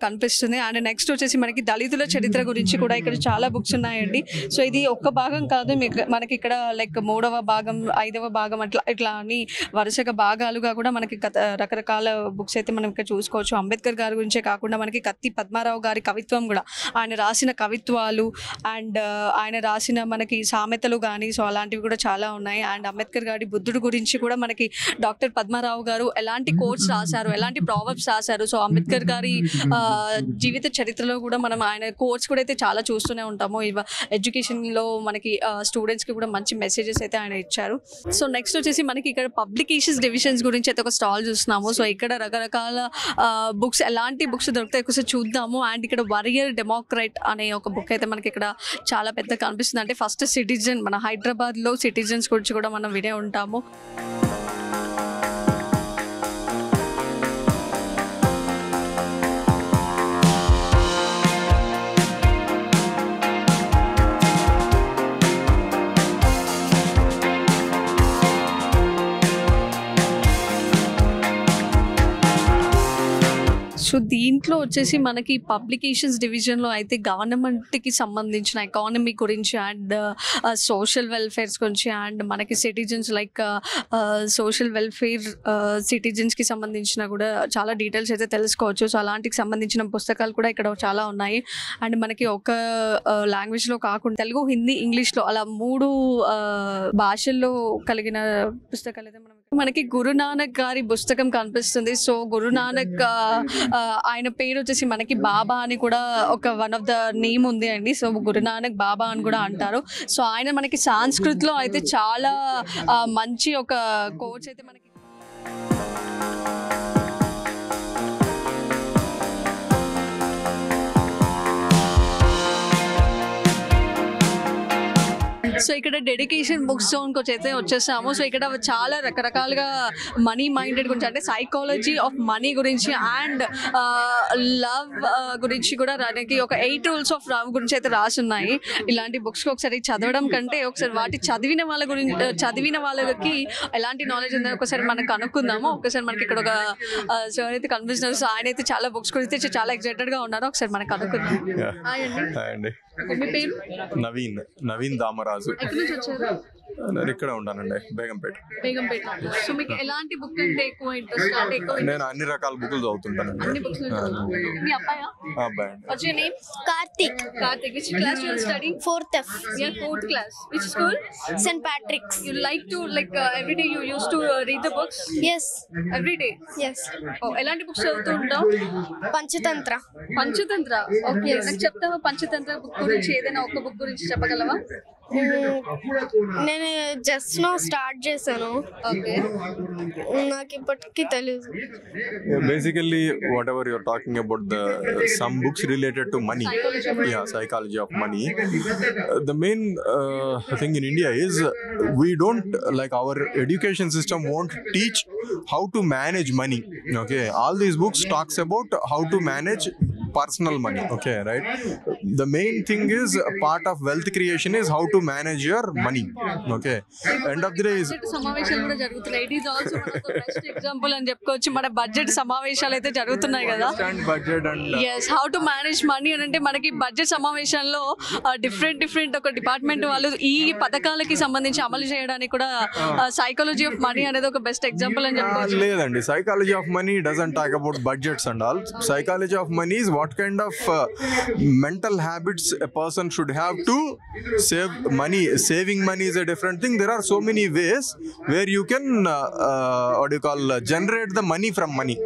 కనిపిస్తుంది. అండ్ నెక్స్ట్ వచ్చేసి మనకి దళితుల చరిత్ర గురించి కూడా ఇక్కడ చాలా బుక్స్ ఉన్నాయండి. సో ఇది ఒక్క భాగం కాదు, మనకి ఇక్కడ లైక్ 3వ భాగం 5వ భాగం ఇట్లా అని వరుసగా భాగాలుగా కూడా మనకి రకరకాల బుక్స్ అయితే మనం ఇక్కడ చూసుకోవచ్చు. అంబేద్కర్ గారి గురించే కాకుండా మనకి కత్తి పద్మారావు గారి కవిత్వం కూడా, ఆయన రాసిన కవిత్వాలు అండ్ ఆయన రాసిన మనకి సామెతలు కానీ సో అలాంటివి కూడా చాలా ఉన్నాయి. అండ్ అంబేద్కర్ గారి బుద్ధుడు గురించి కూడా మనకి డాక్టర్ పద్మారావు గారు ఎలాంటి కోట్స్ రాశారు, ఎలాంటి ప్రావర్బ్స్ రాశారు. సో అంబేద్కర్ గారి జీవిత చరిత్రలో కూడా మనం ఆయన కోట్స్ కూడా అయితే చాలా చూస్తూనే ఉంటాము. ఎడ్యుకేషన్లో మనకి స్టూడెంట్స్కి కూడా మంచి మెసేజెస్ అయితే ఆయన ఇచ్చారు. సో నెక్స్ట్ వచ్చేసి మనకి ఇక్కడ పబ్లికేషన్స్ డివిజన్స్ గురించి అయితే ఒక స్టాల్ చూస్తున్నాము. సో ఇక్కడ రకరకాల బుక్స్, ఎలాంటి బుక్స్ దొరుకుతాయి ఒకసారి చూద్దాము. అండ్ ఇక్కడ వారియర్ డెమోక్రేట్ అనే ఒక బుక్ అయితే మనకి ఇక్కడ చాలా పెద్ద కనిపిస్తుంది. అంటే ఫస్ట్ సిటిజన్, మన హైదరాబాద్లో సిటిజన్స్ గురించి కూడా మనం వినే ఉంటాము. సో దీంట్లో వచ్చేసి మనకి పబ్లికేషన్స్ డివిజన్లో అయితే గవర్నమెంట్కి సంబంధించిన ఎకానమీ గురించి అండ్ సోషల్ వెల్ఫేర్స్ గురించి అండ్ మనకి సిటిజన్స్ లైక్ సోషల్ వెల్ఫేర్ సిటిజన్స్కి సంబంధించిన కూడా చాలా డీటెయిల్స్ అయితే తెలుసుకోవచ్చు. సో అలాంటికి సంబంధించిన పుస్తకాలు కూడా ఇక్కడ చాలా ఉన్నాయి. అండ్ మనకి ఒక లాంగ్వేజ్లో కాకుండా తెలుగు, హిందీ, ఇంగ్లీష్లో అలా 3 భాషల్లో కలిగిన పుస్తకాలు అయితే మనకి గురునానక్ గారి పుస్తకం కనిపిస్తుంది. సో గురునానక్ ఆయన పేరు వచ్చేసి మనకి బాబా అని కూడా ఒక వన్ ఆఫ్ ద నేమ్ ఉంది అండి. సో గురునానక్ బాబా అని కూడా అంటారు. సో ఆయన మనకి సంస్కృతిలో అయితే చాలా మంచి ఒక కోచ్ అయితే మనకి సో ఇక్కడ డెడికేషన్ బుక్ జోన్కి అయితే వచ్చేసాము. సో ఇక్కడ చాలా రకరకాలుగా మనీ మైండెడ్ గురించి అంటే సైకాలజీ ఆఫ్ మనీ గురించి అండ్ లవ్ గురించి కూడా మనకి ఒక 8 రూల్స్ ఆఫ్ లవ్ గురించి అయితే రాసి ఉన్నాయి. ఇలాంటి బుక్స్కి ఒకసారి చదవడం కంటే ఒకసారి వాటి చదివిన వాళ్ళకి ఎలాంటి నాలెడ్జ్ ఉందో ఒకసారి మనం కనుక్కుందాము. ఒకసారి మనకి ఇక్కడ ఒక సార్ అయితే కనిపిస్తున్నారు. సో ఆయన అయితే చాలా బుక్స్ గురించి చాలా ఎక్సైటెడ్గా ఉన్నారు. ఒకసారి మనకు కనుక్కుందాం. హాయ్ అండి. మీ పేరు? నవీన్ దామరాజు. ఎక్కడి నుంచి వచ్చారు? నేను ఇక్కడ ఉంటానండి, బేగంపేట. సో మీకు ఎలాంటి బుక్ అంటే ఎక్కువ ఇంట్రెస్ట్? అంటే ఎక్కువ నేను అన్ని రకాల బుక్లు చదువుతుంటానండి. అన్ని బుక్స్ మీ అబ్బాయా? అబ్బాయి. What's your name? Karthik. Karthik. Which class you are studying? 4th F. Yeah, 4th class. Which school? St. Patrick's. You like to every day you used to read the books? Yes. Every day. Yes. Oh, ఎలాంటి books చదువుతూ ఉంటావు? Panchatantra. Panchatantra. Okay, నాకు చెప్తావా Panchatantra book గురించి? ఏదైనా ఒక book గురించి చెప్పగలవా? నేను జస్ట్ నో స్టార్ట్ చేశాను. ఓకే, నాకు ఇప్పటికీ తెలియదు. Basically, whatever you're talking about, some books related to money. Psychology of money. The main thing in India is we don't, like, our education system won't teach how to manage money. Okay, all these books talks about how to manage personal money. Okay, right? The main thing is part of wealth creation is how to manage your money. Okay, end of the day is సమావేశాలు కూడా జరుగుతున్నాయి. It is also best example అని చెప్పుకోవచ్చు. మన budget సమావేశాలు అయితే జరుగుతున్నాయి కదా. budget and ఎస్, హౌ టు మేనేజ్ మనీ అని అంటే మనకి బడ్జెట్ సమావేశాల్లో డిఫరెంట్ ఒక డిపార్ట్మెంట్ వాళ్ళు ఈ పథకాలకి సంబంధించి అమలు చేయడానికి కూడా సైకాలజీ ఆఫ్ మనీ అనేది ఒక బెస్ట్ ఎగ్జాంపుల్ అని చెప్పుకోవచ్చు. లేదండి, psychology of money doesn't talk about budgets and all. Psychology of money is what kind of mental habits a person should have to save money. Saving money is a different thing. There are so many ways where you can generate the money from money.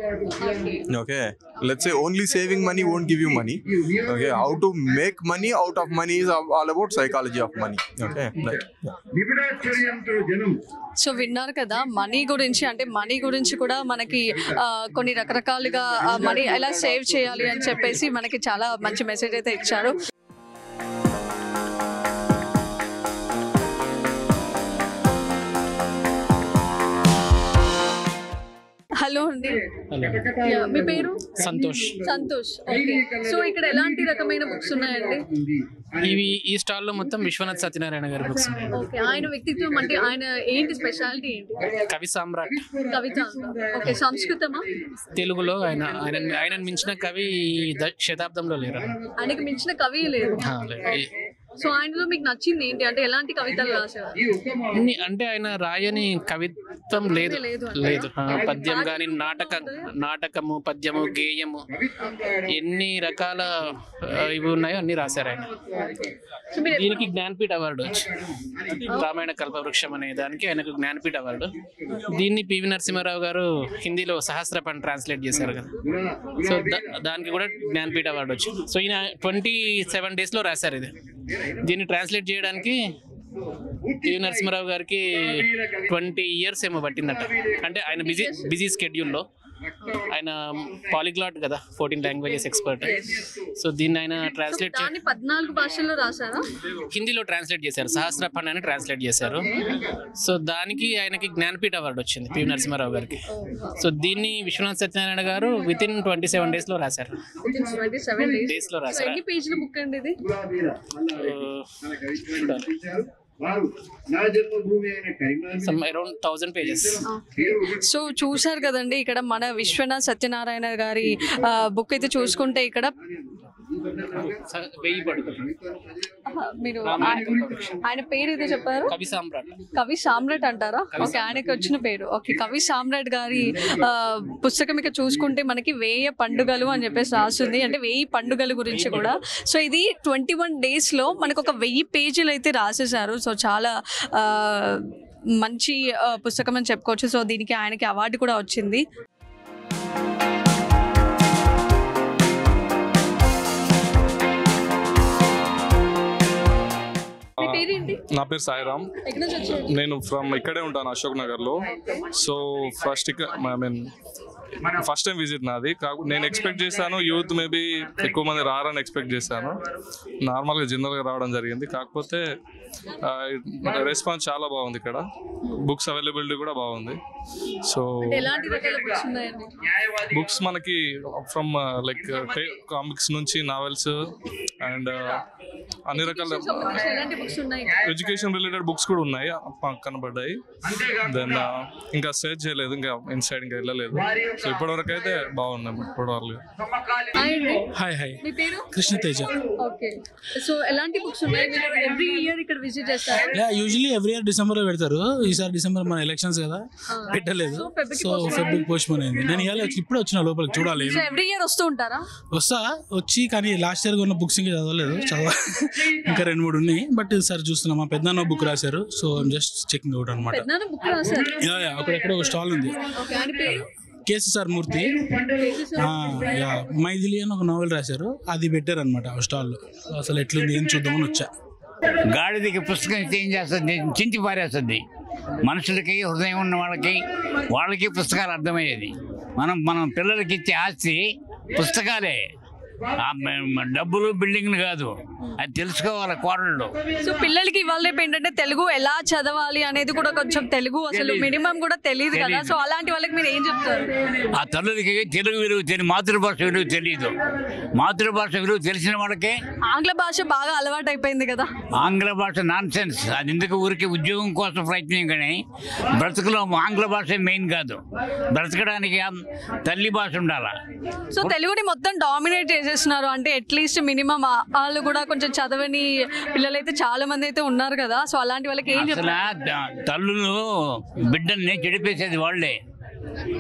Okay, let's say only saving money won't give you money. Okay, how to make money out of money is all about psychology of money. Okay, right. So విన్నారు కదా money గురించి. అంటే money గురించి కూడా మనకి కొన్ని రకరకాలుగా money ఎలా సేవ్ చేయాలి అని చెప్పేసి మనకి చాలా మంచి మెసేజ్ అయితే ఇచ్చారు. హలో అండి, మీ పేరు? సంతోష్. సంతోష్. ఓకే, సో ఇక్కడ ఎలాంటి రకమైన బుక్స్ ఉన్నాయండి? ఈ స్టాల్లో మొత్తం విశ్వనాథ్ సత్యనారాయణ గారి బుక్స్ ఉన్నాయి. ఓకే, ఆయన వ్యక్తిత్వం అంటే ఆయన ఏంటి స్పెషాలిటీ ఏంటి? కవి సామ్రాట్. కవిత. ఓకే, సంస్కృతమా? తెలుగులో ఆయన మించిన కవి శతాబ్దంలో లేరు. ఆయనకు మించిన కవి లేదు. సో ఆయనలో మీకు నచ్చింది ఏంటి? అంటే ఎలాంటి కవితలు రాశారు? అంటే ఆయన రాయని కవిత్వం లేదు. పద్యం కానీ నాటకము, పద్యము, గేయము, ఎన్ని రకాల ఇవి ఉన్నాయో అన్ని రాశారు ఆయన. దీనికి జ్ఞానపీఠ అవార్డు రామాయణ కల్పవృక్షం అనే దానికి ఆయనకు జ్ఞానపీఠ అవార్డు. దీన్ని పివి నరసింహారావు గారు హిందీలో సహస్రపని ట్రాన్స్లేట్ చేశారు కదా, సో దానికి కూడా జ్ఞానపీఠ అవార్డు వచ్చింది. సో ఈయన 27 days లో రాశారు ఇది. దీన్ని ట్రాన్స్లేట్ చేయడానికి పివి నరసింహారావు గారికి 20 years ఏమో పట్టిందట. అంటే ఆయన బిజీ స్కెడ్యూల్లో, ఆయన పాలిగ్లాట్ కదా, 14 languages ఎక్స్పర్ట్. సో దీన్ని ఆయన ట్రాన్స్లేట్ 14 భాషల్లో రాశారా? హిందీలో ట్రాన్స్లేట్ చేశారు, సహస్రపన్ అని ట్రాన్స్లేట్ చేశారు. సో దానికి ఆయనకి జ్ఞానపీఠ అవార్డు వచ్చింది పివి నరసింహారావు గారికి. సో దీన్ని విశ్వనాథ్ సత్యనారాయణ గారు within 27 days లో రాశారు. 27 days లో రాశారు. ఎన్ని పేజీల బుక్ అండి ఇది? Around 1000 pages. సో చూశారు కదండి, ఇక్కడ మన విశ్వనాథ్ సత్యనారాయణ గారి బుక్ అయితే చూసుకుంటే ఇక్కడ 1000 పడుతుంది. మీరు ఆయన పేరు ఏదో చెప్పారు? కవి సామ్రాట్. కవి సామ్రాట్ అంటారా? ఓకే, ఆయనకి వచ్చిన పేరు. ఓకే, కవి సామ్రాట్ గారి పుస్తకం ఇక చూసుకుంటే మనకి 1000 పండుగలు అని చెప్పేసి రాస్తుంది. అంటే 1000 పండుగల గురించి కూడా. సో ఇది 21 days లో మనకు ఒక 1000 pages అయితే రాసేసారు. సో చాలా మంచి పుస్తకం అని చెప్పుకోవచ్చు. సో దీనికి ఆయనకి అవార్డు కూడా వచ్చింది. నా పేరు సాయిరామ్. నేను ఇక్కడే ఉంటాను, అశోక్ నగర్లో. సో ఫస్ట్ టైం విజిట్ నాది. నేను ఎక్స్పెక్ట్ చేశాను యూత్ మేబీ ఎక్కువ మంది రారని ఎక్స్పెక్ట్ చేశాను. నార్మల్గా జనరల్గా రావడం జరిగింది. కాకపోతే రెస్పాన్స్ చాలా బాగుంది. ఇక్కడ బుక్స్ అవైలబిలిటీ కూడా బాగుంది. సో బుక్స్ మనకి ఫ్రమ్ లైక్ కామిక్స్ నుంచి నావెల్స్ అండ్ అన్ని రకాల ఎడ్యుకేషన్ రిలేటెడ్ బుక్స్ కూడా ఉన్నాయి, కనబడ్డాయి. దెన్ ఇంకా సెర్చ్ చేయలేదు, ఇంకా ఇన్సైడ్ ఇంకా వెళ్ళలేదు. సో ఇప్పటివరకు అయితే బాగున్నాం ఇప్పటివరకు. హాయ్ హాయ్ మీ పేరు? కృష్ణతేజ. ఓకే, సో ఎలాంటి బుక్స్ ఉన్నాయి? మీరు ఎవ్రీ ఇయర్ ఇక్కడ విజిట్ చేస్తారా? యూజువల్లీ ఎవ్రీ ఇయర్ డిసెంబర్ లో పెడతారు. ఈసారి డిసెంబర్ మన ఎలక్షన్స్ కదా పెట్టలేదు, సో ఫెబ్రవరి పోస్ట్ పోన్ అయింది. నేను ఇవాళ ఇప్పుడు వచ్చిన లోపలికి చూడాలి. సో ఎవ్రీ ఇయర్ వస్తూ ఉంటారా? వచ్చి కానీ లాస్ట్ ఇయర్ ఉన్న బుక్స్ ఇంకా చదవలేదు, ఇంకా 2-3 ఉన్నాయి. బట్ ఈసారి చూస్తున్నాం. మా పెద్దన్న బుక్ రాశారు, సో జస్ట్ చెకింగ్ అవుట్ అనమాట. అక్కడెక్కడ ఒక స్టాల్ ఉంది, కేసీఆర్ మూర్తి మైథిలి అని ఒక నావెల్ రాశారు, అది పెట్టారు అనమాట ఆ స్టాల్లో. అసలు ఎట్లుంది ఏం చూద్దామని వచ్చా. గాడిదకి పుస్తకం ఇస్తే ఏం చేస్తుంది? చించి పారేస్తుంది. మనుషులకి హృదయం ఉన్న వాళ్ళకి పుస్తకాలు అర్థమయ్యేది. మనం పిల్లలకి ఇచ్చే ఆస్తి పుస్తకాలే, డబ్బులు బిల్డింగ్లు కాదు. అది తెలుసుకోవాలి కోడళ్ళు. సో పిల్లలకి ఇవాళ రేపు ఏంటంటే తెలుగు ఎలా చదవాలి అనేది కూడా కొంచెం తెలుగు అసలు మినిమం కూడా తెలియదు కదా. సో అలాంటి వాళ్ళకి మీరు ఏం చెప్తారు? ఆ తల్లులకి తెలుగు విలువ తెలియదు, మాతృభాష విలువ తెలియదు. మాతృభాష విలువ తెలిసిన వాళ్ళకి ఆంగ్ల భాష బాగా అలవాటు అయిపోయింది కదా. ఆంగ్ల భాష నాన్ సెన్స్. అది ఎందుకు ఊరికి ఉద్యోగం కోసం ప్రయత్నం, కానీ బ్రతుకులో ఆంగ్ల భాష మెయిన్ కాదు. బ్రతకడానికి తల్లి భాష ఉండాలి. సో తెలుగుని మొత్తం డామినేట్ చేసేస్తున్నారు. అంటే అట్లీస్ట్ మినిమం వాళ్ళు కూడా కొంచెం చదవని పిల్లలైతే చాలా మంది అయితే ఉన్నారు కదా. సో అలాంటి వాళ్ళకి ఏం చెప్తారు? తల్లులు బిడ్డల్ని చెడిపేసేది వాళ్ళే.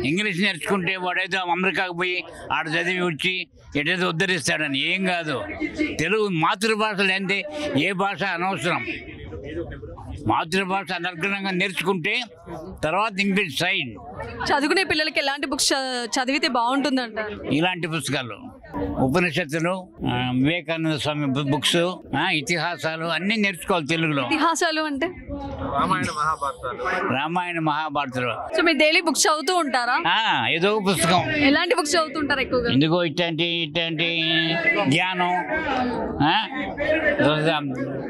ఇంగ్లీష్ నేర్చుకుంటే వాడైతే అమెరికాకు పోయి ఆడ చదివి వచ్చి ఎటైతే ఉద్ధరిస్తాడని. ఏం కాదు, తెలుగు మాతృభాష లేనిదే ఏ భాష అనవసరం. మాతృభాష అనర్గణంగా నేర్చుకుంటే తర్వాత ఇంగ్లీష్ సైడ్. చదువుకునే పిల్లలకి ఎలాంటి బుక్స్ చదివితే బాగుంటుంది అంటారు? ఇలాంటి పుస్తకాలు, ఉపనిషత్తులు, వివేకానంద స్వామి బుక్స్, ఇతిహాసాలు అన్నీ నేర్చుకోవాలి తెలుగులో. ఇతిహాసాలు అంటే రామాయణ మహాభారతాలు. సో మీరు డైలీ బుక్స్ చదువుతూ ఉంటారా? ఏదో పుస్తకం. ఎలాంటి బుక్స్ చదువుతుంటారు ఎక్కువగా? ఎందుకో ఇట్లాంటి జ్ఞానం.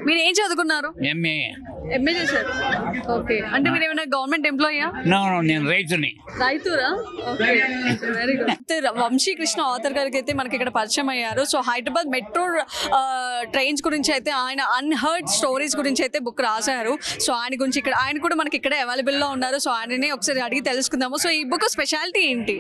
మీరు ఏం చదువుకున్నారు? ఎంఏ చేశారు. ఓకే, అంటే మీరు ఏమైనా గవర్నమెంట్ ఎంప్లాయీయా? నేను రైతుని. రైతురా? Okay, very good. Vamshi Krishna ఆథర్ గారికి అయితే మనకి ఇక్కడ పరిచయం అయ్యారు. సో హైదరాబాద్ మెట్రో ట్రైన్స్ గురించి అయితే ఆయన అన్హర్డ్ స్టోరీస్ గురించి అయితే బుక్ రాశారు. సో ఆయన గురించి ఆయన కూడా మనకి ఇక్కడ అవైలబుల్ లో ఉన్నారు. సో ఆయనని ఒకసారి అడిగి తెలుసుకుందాము. సో ఈ బుక్ స్పెషాలిటీ ఏంటి?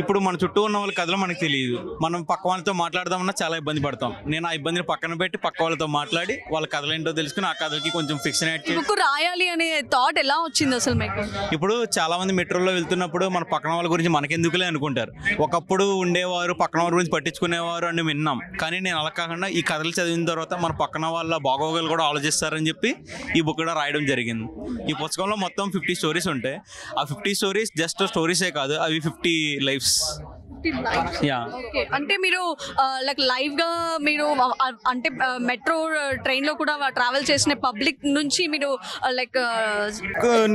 ఇప్పుడు మన చుట్టూ ఉన్న వాళ్ళ కథలు మనకు తెలియదు. మనం పక్క వాళ్ళతో మాట్లాడదామన్నా చాలా ఇబ్బంది పడతాం. నేను ఆ ఇబ్బందిని పక్కన పెట్టి పక్క వాళ్ళతో మాట్లాడి వాళ్ళ కథలు ఏంటో తెలుసుకుని ఆ కథలకి కొంచెం ఫిక్షన్ బుక్ రాయాలి అనే థాట్ ఎలా వచ్చింది అసలు మీకు? ఇప్పుడు చాలా మంది మెట్రోలో వెళ్తున్నప్పుడు మన పక్కన వాళ్ళ గురించి మనకెందుకులే అనుకుంటారు. ఒకప్పుడు ఉండేవారు పక్కన వాళ్ళ గురించి పట్టించుకునేవారు అని విన్నాం. కానీ నేను అలా కాకుండా ఈ కథలు చదివిన తర్వాత మన పక్కన వాళ్ళ బాగోగులు కూడా ఆలోచిస్తారని చెప్పి ఈ బుక్ కూడా రాయడం జరిగింది. ఈ పుస్తకంలో మొత్తం 50 స్టోరీస్ ఉంటాయి. ఆ 50 స్టోరీస్ జస్ట్ స్టోరీసే కాదు, అవి 50 లైఫ్స్. అంటే మీరు లైవ్ గా మీరు అంటే మెట్రో ట్రైన్ లో కూడా ట్రావెల్ చేసిన పబ్లిక్ నుంచి మీరు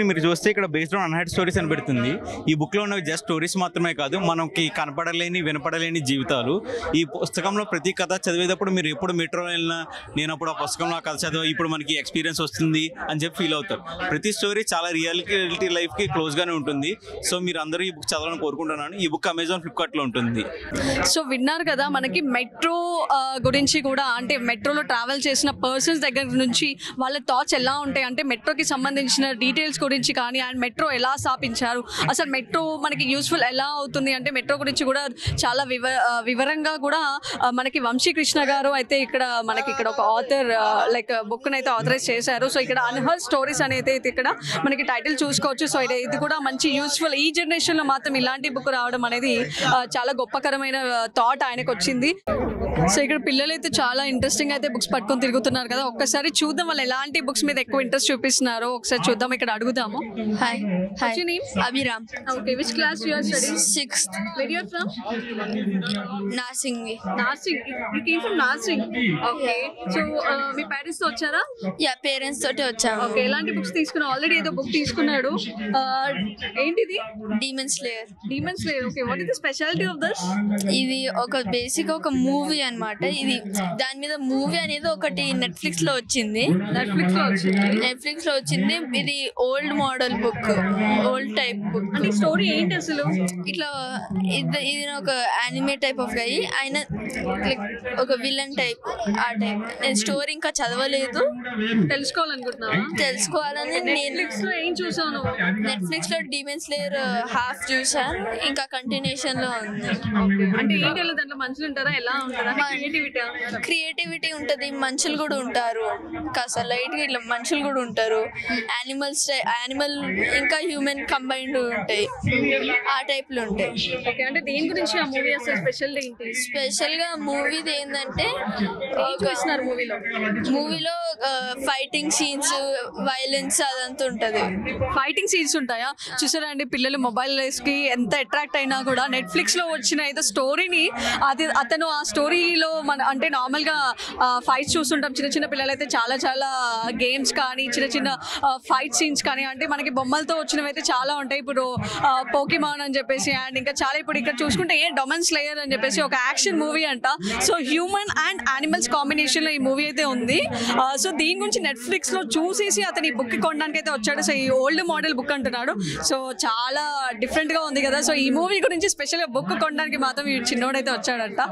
మీరు చూస్తే ఇక్కడ బేస్డ్ ఆన్ అన్హర్డ్ స్టోరీస్ అని పెడుతుంది. ఈ బుక్ లో ఉన్నవి జస్ట్ స్టోరీస్ మాత్రమే కాదు, మనకి కనపడలేని వినపడలేని జీవితాలు. ఈ పుస్తకంలో ప్రతి కథ చదివేటప్పుడు మీరు ఎప్పుడు మెట్రో వెళ్ళినా నేను అప్పుడు ఆ పుస్తకంలో ఆ కథ చదివా ఇప్పుడు మనకి ఎక్స్పీరియన్స్ వస్తుంది అని చెప్పి ఫీల్ అవుతారు. ప్రతి స్టోరీ చాలా రియాలిటీ లైఫ్ కి క్లోజ్ గానే ఉంటుంది. సో మీరు అందరూ ఈ బుక్ చదవాలని కోరుకుంటున్నాను. ఈ బుక్ అమెజాన్, ఫ్లిప్కార్ట్ లో ఉంటుంది. సో విన్నారు కదా, మనకి మెట్రో గురించి కూడా అంటే మెట్రోలో ట్రావెల్ చేసిన పర్సన్స్ దగ్గర నుంచి వాళ్ళ థాట్స్ ఎలా ఉంటాయి అంటే మెట్రోకి సంబంధించిన డీటెయిల్స్ గురించి కానీ అండ్ మెట్రో ఎలా స్థాపించారు, అసలు మెట్రో మనకి యూస్ఫుల్ ఎలా అవుతుంది అంటే మెట్రో గురించి కూడా చాలా వివరంగా కూడా మనకి వంశీ కృష్ణ గారు అయితే ఇక్కడ మనకి ఇక్కడ ఒక ఆథర్ బుక్ అయితే ఆథరైజ్ చేశారు. సో ఇక్కడ అన్హర్డ్ స్టోరీస్ అనేది అయితే ఇక్కడ మనకి టైటిల్ చూసుకోవచ్చు. సో ఇది కూడా మంచి యూస్ఫుల్. ఈ జనరేషన్ లో మాత్రం ఇలాంటి బుక్ రావడం అనేది చాలా గొప్పకరమైన థాట్ ఆయనకు వచ్చింది. సో ఇక్కడ పిల్లలు అయితే చాలా ఇంట్రెస్టింగ్ అయితే బుక్స్ పట్టుకొని తిరుగుతున్నారు కదా. ఒక్కసారి చూద్దాం వాళ్ళు ఎలాంటి బుక్స్ మీద ఎక్కువ ఇంట్రెస్ట్ చూపిస్తున్నారో ఒకసారి చూద్దాం. ఇక్కడ అడుగుదాము. Hi What's your name? Abhiram. Okay, which class you are studying? 6th. Where you are from? Narsing. Narsing. You came from Narsing. Okay. So me parents తో వచ్చారా? పేరెంట్స్ తోటి వచ్చాము. ఓకే, ఎలాంటి బుక్స్ తీసుకున్నా? ఆల్రెడీ ఏదో బుక్ తీసుకున్నాడు. ఏంటిది? Demon slayer. Demon slayer. Okay, what is the speciality of this? ఇది ఒక బేసిక్ ఒక మూవీ అన్నమాట. ఇది దాని మీద మూవీ అనేది ఒకటి నెట్ఫ్లిక్స్ లో వచ్చింది. ఇది old model book, old type book. అంటే స్టోరీ ఏంటి అసలు? ఇట్లా ఇది ఒక యానిమే టైప్ ఆఫ్ గై, ఆయన లైక్ ఒక విలన్ టైప్. ఆ టైప్ నేను స్టోరీ ఇంకా చదవలేదు, తెలుసుకోవాలని నేను ఏం చూసాను. నెట్ఫ్లిక్స్ లో డీమన్ స్లేయర్ హాఫ్ చూసాను, ఇంకా కంటిన్యూషన్ లో ఉంది. అంటే ఏంటి దాంట్లో మనుషులు ఉంటారా, ఎలా ఉంటారా? క్రియేటివిటీ ఉంటది, మనుషులు కూడా ఉంటారు, కాస్త లైట్ గా ఇట్లా మనుషులు కూడా ఉంటారు, యానిమల్ ఇంకా హ్యూమన్ కంబైన్డ్ ఉంటాయి, ఆ టైప్ లో ఉంటాయి. అంటే దేని గురించి ఆ మూవీ అసలు స్పెషల్ ఏంటి? స్పెషల్ గా మూవీది ఏంటంటే మూవీలో ఫైటింగ్ సీన్స్, వైలెన్స్ అదంతా ఉంటది. ఫైటింగ్ సీన్స్ ఉంటాయా? చూసారా అండి, పిల్లలు మొబైల్ కి ఎంత అట్రాక్ట్ అయినా కూడా నెట్ఫ్లిక్స్ లో వచ్చిన ఏదో స్టోరీని అతను ఆ స్టోరీలో అంటే నార్మల్ గా ఫైట్స్ చూస్తుంటాం. చిన్న చిన్న పిల్లలు అయితే చాలా చాలా గేమ్స్ కానీ చిన్న చిన్న ఫైట్ సీన్స్ కానీ అంటే మనకి బొమ్మలతో వచ్చినవి అయితే చాలా ఉంటాయి. ఇప్పుడు పోకీమాన్ అని చెప్పేసి అండ్ ఇంకా చాలా ఇప్పుడు ఇక్కడ చూసుకుంటే డొమెన్ స్లేయర్ అని చెప్పేసి ఒక యాక్షన్ మూవీ అంట. So human and animals combination లో ఈ మూవీ అయితే ఉంది. సో దీని గురించి నెట్ఫ్లిక్స్ లో చూసేసి అతను ఈ బుక్ కొనడానికి అయితే వచ్చాడు. సో ఈ ఓల్డ్ మోడల్ బుక్ అంటున్నాడు. సో చాలా డిఫరెంట్ గా ఉంది కదా. సో ఈ మూవీ గురించి స్పెషల్ గా బుక్ కొనడానికి మాత్రం ఈ చిన్నోడైతే వచ్చాడంట.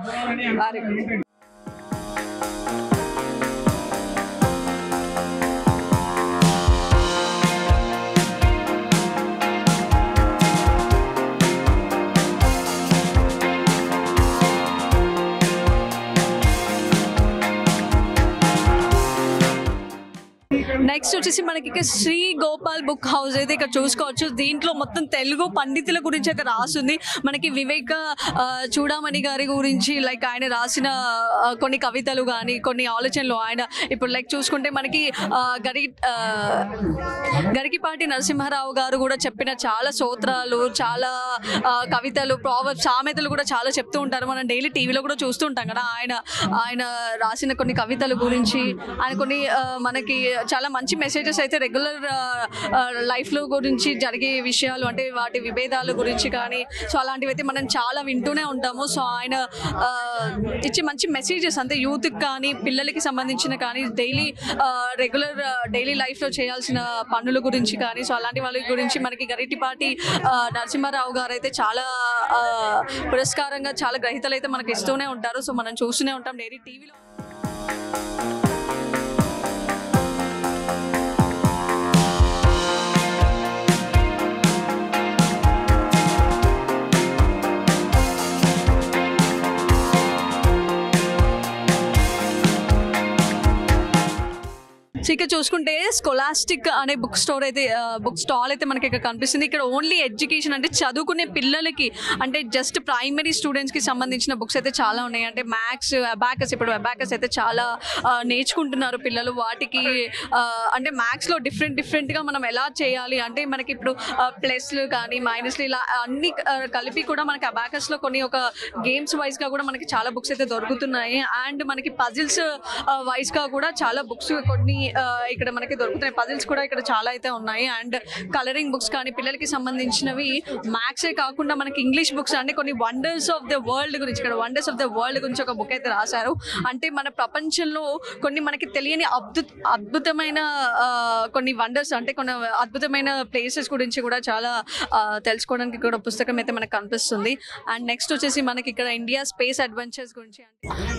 నెక్స్ట్ వచ్చేసి మనకి ఇక్కడ శ్రీ గోపాల్ బుక్ హౌస్ అయితే ఇక్కడ చూసుకోవచ్చు. దీంట్లో మొత్తం తెలుగు పండితుల గురించి అయితే రాస్తుంది. మనకి వివేక చూడమణి గారి గురించి లైక్ ఆయన రాసిన కొన్ని కవితలు కానీ కొన్ని ఆలోచనలు ఆయన ఇప్పుడు లైక్ చూసుకుంటే మనకి గరికిపాటి నరసింహారావు గారు కూడా చెప్పిన చాలా స్తోత్రాలు, చాలా కవితలు, సామెతలు కూడా చాలా చెప్తూ ఉంటారు. మనం డైలీ టీవీలో కూడా చూస్తూ ఉంటాం కదా. ఆయన రాసిన కొన్ని కవితల గురించి ఆయన కొన్ని మనకి చాలా మంచి మెసేజెస్ అయితే రెగ్యులర్ లైఫ్లో గురించి జరిగే విషయాలు అంటే వాటి విభేదాల గురించి కానీ సో అలాంటివి అయితే మనం చాలా వింటూనే ఉంటాము. సో ఆయన ఇచ్చే మంచి మెసేజెస్ అంటే యూత్కి కానీ పిల్లలకి సంబంధించిన కానీ డైలీ లైఫ్లో చేయాల్సిన పనుల గురించి కానీ సో అలాంటి వాళ్ళ గురించి మనకి గరిటిపాటి నరసింహారావు గారు అయితే చాలా పురస్కారంగా చాలా గ్రహీతలు అయితే మనకి ఇస్తూనే ఉంటారు. సో మనం చూస్తూనే ఉంటాం డైలీ టీవీలో. సో ఇక్కడ చూసుకుంటే స్కోలాస్టిక్ అనే బుక్ స్టాల్ అయితే మనకి ఇక్కడ కనిపిస్తుంది. ఇక్కడ ఓన్లీ ఎడ్యుకేషన్ అంటే చదువుకునే పిల్లలకి అంటే జస్ట్ ప్రైమరీ స్టూడెంట్స్కి సంబంధించిన బుక్స్ అయితే చాలా ఉన్నాయి. అంటే మ్యాథ్స్, అబాకస్, ఇప్పుడు అబాకస్ అయితే చాలా నేర్చుకుంటున్నారు పిల్లలు. వాటికి అంటే మ్యాథ్స్లో డిఫరెంట్గా మనం ఎలా చేయాలి అంటే మనకి ఇప్పుడు ప్లస్లు కానీ మైనస్లు ఇలా అన్ని కలిపి కూడా మనకి అబాకస్లో కొన్ని ఒక గేమ్స్ వైజ్గా కూడా మనకి చాలా బుక్స్ అయితే దొరుకుతున్నాయి. అండ్ మనకి పజిల్స్ వైజ్గా కూడా చాలా బుక్స్ కొన్ని ఇక్కడ మనకి దొరుకుతున్నాయి. పజిల్స్ కూడా ఇక్కడ చాలా అయితే ఉన్నాయి. అండ్ కలరింగ్ బుక్స్ కానీ పిల్లలకి సంబంధించినవి మ్యాథ్సే కాకుండా మనకి ఇంగ్లీష్ బుక్స్ అంటే కొన్ని వండర్స్ ఆఫ్ ద వరల్డ్ గురించి ఇక్కడ వండర్స్ ఆఫ్ ద వరల్డ్ గురించి ఒక బుక్ అయితే రాశారు. అంటే మన ప్రపంచంలో కొన్ని మనకి తెలియని అద్భుతమైన కొన్ని వండర్స్ అంటే కొన్ని అద్భుతమైన ప్లేసెస్ గురించి కూడా చాలా తెలుసుకోవడానికి కూడా పుస్తకం అయితే మనకు కనిపిస్తుంది. అండ్ నెక్స్ట్ వచ్చేసి మనకి ఇక్కడ ఇండియా స్పేస్ అడ్వెంచర్స్ గురించి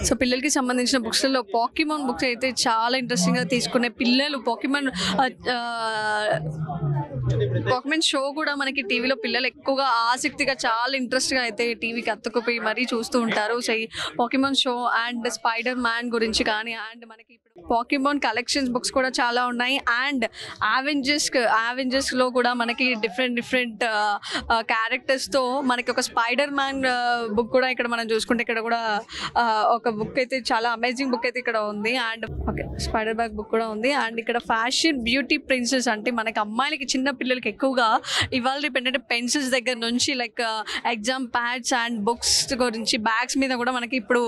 సో పిల్లలకి సంబంధించిన బుక్స్లలో పాకీమాన్ బుక్స్ అయితే చాలా ఇంట్రెస్టింగ్గా తీసుకునే పిల్లలు పాకీమాన్ షో కూడా మనకి టీవీలో పిల్లలు ఎక్కువగా ఆసక్తిగా చాలా ఇంట్రెస్ట్గా అయితే టీవీకి అతుక్కుపోయి మరీ చూస్తూ ఉంటారు. సో ఈ పాకీమాన్ షో అండ్ స్పైడర్ మ్యాన్ గురించి కానీ అండ్ మనకి ఇప్పుడు పాకీమాన్ కలెక్షన్స్ బుక్స్ కూడా చాలా ఉన్నాయి. అండ్ అవెంజర్స్లో కూడా మనకి డిఫరెంట్ క్యారెక్టర్స్తో మనకి ఒక స్పైడర్ మ్యాన్ బుక్ కూడా ఇక్కడ మనం చూసుకుంటే ఇక్కడ కూడా ఒక బుక్ అయితే చాలా అమేజింగ్ బుక్ అయితే ఇక్కడ ఉంది. And okay spider bag book కూడా ఉంది. అండ్ ఇక్కడ ఫ్యాషన్ బ్యూటీ ప్రిన్సెస్ అంటే మనకి అమ్మాయిలకి చిన్న ఆడపిల్లలకి ఎక్కువగా ఇవాళ రేపు ఏంటంటే పెన్సిల్స్ దగ్గర నుంచి like exam pads and books గురించి బ్యాగ్స్ మీద కూడా మనకి ఇప్పుడు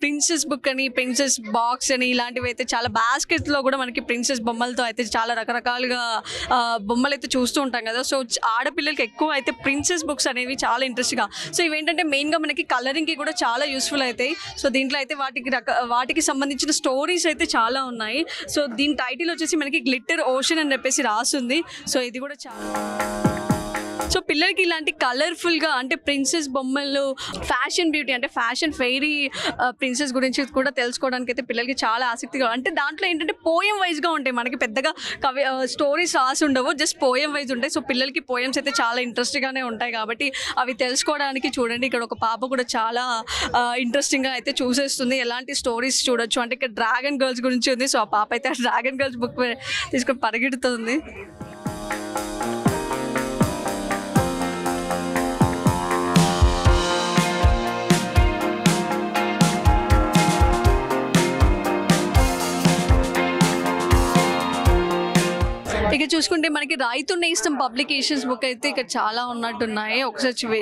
ప్రిన్సెస్ బుక్ అని ప్రిన్సెస్ బాక్స్ అని ఇలాంటివి అయితే చాలా బాస్కెట్స్లో కూడా మనకి ప్రిన్సెస్ బొమ్మలతో అయితే చాలా రకరకాలుగా బొమ్మలు అయితే చూస్తూ ఉంటాం కదా. సో ఆడపిల్లలకి ఎక్కువ అయితే ప్రిన్సెస్ బుక్స్ అనేవి చాలా ఇంట్రెస్ట్గా. సో ఇవేంటంటే మెయిన్గా మనకి కలరింగ్కి కూడా చాలా యూస్ఫుల్ అవుతాయి. సో దీంట్లో అయితే వాటికి సంబంధించిన స్టోరీస్ అయితే చాలా ఉన్నాయి. సో దీని టైటిల్ వచ్చేసి మనకి గ్లిట్టర్ ఓషన్ అని చెప్పేసి రాస్తుంది. సో ఇది కూడా చాలా సో పిల్లలకి ఇలాంటి కలర్ఫుల్గా అంటే ప్రిన్సెస్ బొమ్మలు ఫ్యాషన్ బ్యూటీ అంటే ఫ్యాషన్ ఫెయిరీ ప్రిన్సెస్ గురించి కూడా తెలుసుకోవడానికి అయితే పిల్లలకి చాలా ఆసక్తిగా అంటే దాంట్లో ఏంటంటే పోయం వైజ్గా ఉంటాయి. మనకి పెద్దగా స్టోరీస్ రాసి ఉండవు, జస్ట్ పోయం వైజ్ ఉంటాయి. సో పిల్లలకి పోయమ్స్ అయితే చాలా ఇంట్రెస్ట్గానే ఉంటాయి కాబట్టి అవి తెలుసుకోవడానికి చూడండి. ఇక్కడ ఒక పాప కూడా చాలా ఇంట్రెస్టింగ్గా అయితే చూసేస్తుంది ఎలాంటి స్టోరీస్ చూడొచ్చు అంటే ఇక్కడ డ్రాగన్ గర్ల్స్ గురించి ఉంది. సో ఆ పాప అయితే ఆ డ్రాగన్ గర్ల్స్ బుక్ తీసుకొని పరిగెడుతుంది. ఇక చూసుకుంటే మనకి రైతు నేస్తం పబ్లికేషన్స్ బుక్ అయితే ఇక్కడ చాలా ఉన్నట్టున్నాయి. ఒకసారి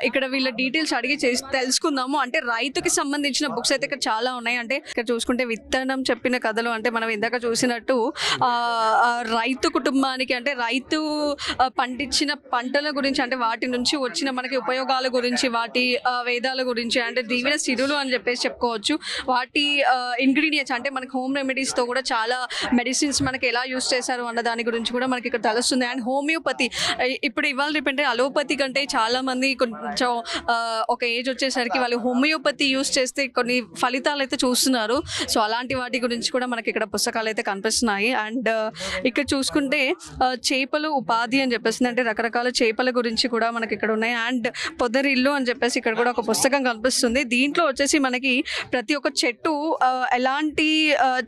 ఇక్కడ వీళ్ళ డీటెయిల్స్ అడిగి తెలుసుకుందాము. అంటే రైతుకి సంబంధించిన బుక్స్ అయితే ఇక్కడ చాలా ఉన్నాయి. అంటే ఇక్కడ చూసుకుంటే విత్తనం చెప్పిన కథలు అంటే మనం ఇందాక చూసినట్టు రైతు కుటుంబానికి అంటే రైతు పండించిన పంటల గురించి అంటే వాటి నుంచి వచ్చిన మనకి ఉపయోగాల గురించి వాటి వేదాల గురించి అంటే దీవెన సిరులు అని చెప్పేసి చెప్పుకోవచ్చు. వాటి ఇంగ్రీడియంట్స్ అంటే మనకి హోమ్ రెమెడీస్తో కూడా చాలా మెడిసిన్స్ మనకి ఎలా యూస్ చేశారు అన్న దాని గురించి కూడా మనకి ఇక్కడ తెలుస్తుంది. అండ్ హోమియోపతి ఇప్పుడు ఇవాళ రేపు అంటే అలోపతి కంటే చాలా మంది కొంచెం ఒక ఏజ్ వచ్చేసరికి వాళ్ళు హోమియోపతి యూస్ చేస్తే కొన్ని ఫలితాలు అయితే చూస్తున్నారు. సో అలాంటి వాటి గురించి కూడా మనకి ఇక్కడ పుస్తకాలు అయితే కనిపిస్తున్నాయి. అండ్ ఇక్కడ చూసుకుంటే చేపలు ఉపాధి అని చెప్పేసి అంటే రకరకాల చేపల గురించి కూడా మనకి ఇక్కడ ఉన్నాయి. అండ్ పొదరిల్లు అని చెప్పేసి ఇక్కడ కూడా ఒక పుస్తకం కనిపిస్తుంది. దీంట్లో వచ్చేసి మనకి ప్రతి ఒక్క చెట్టు ఎలాంటి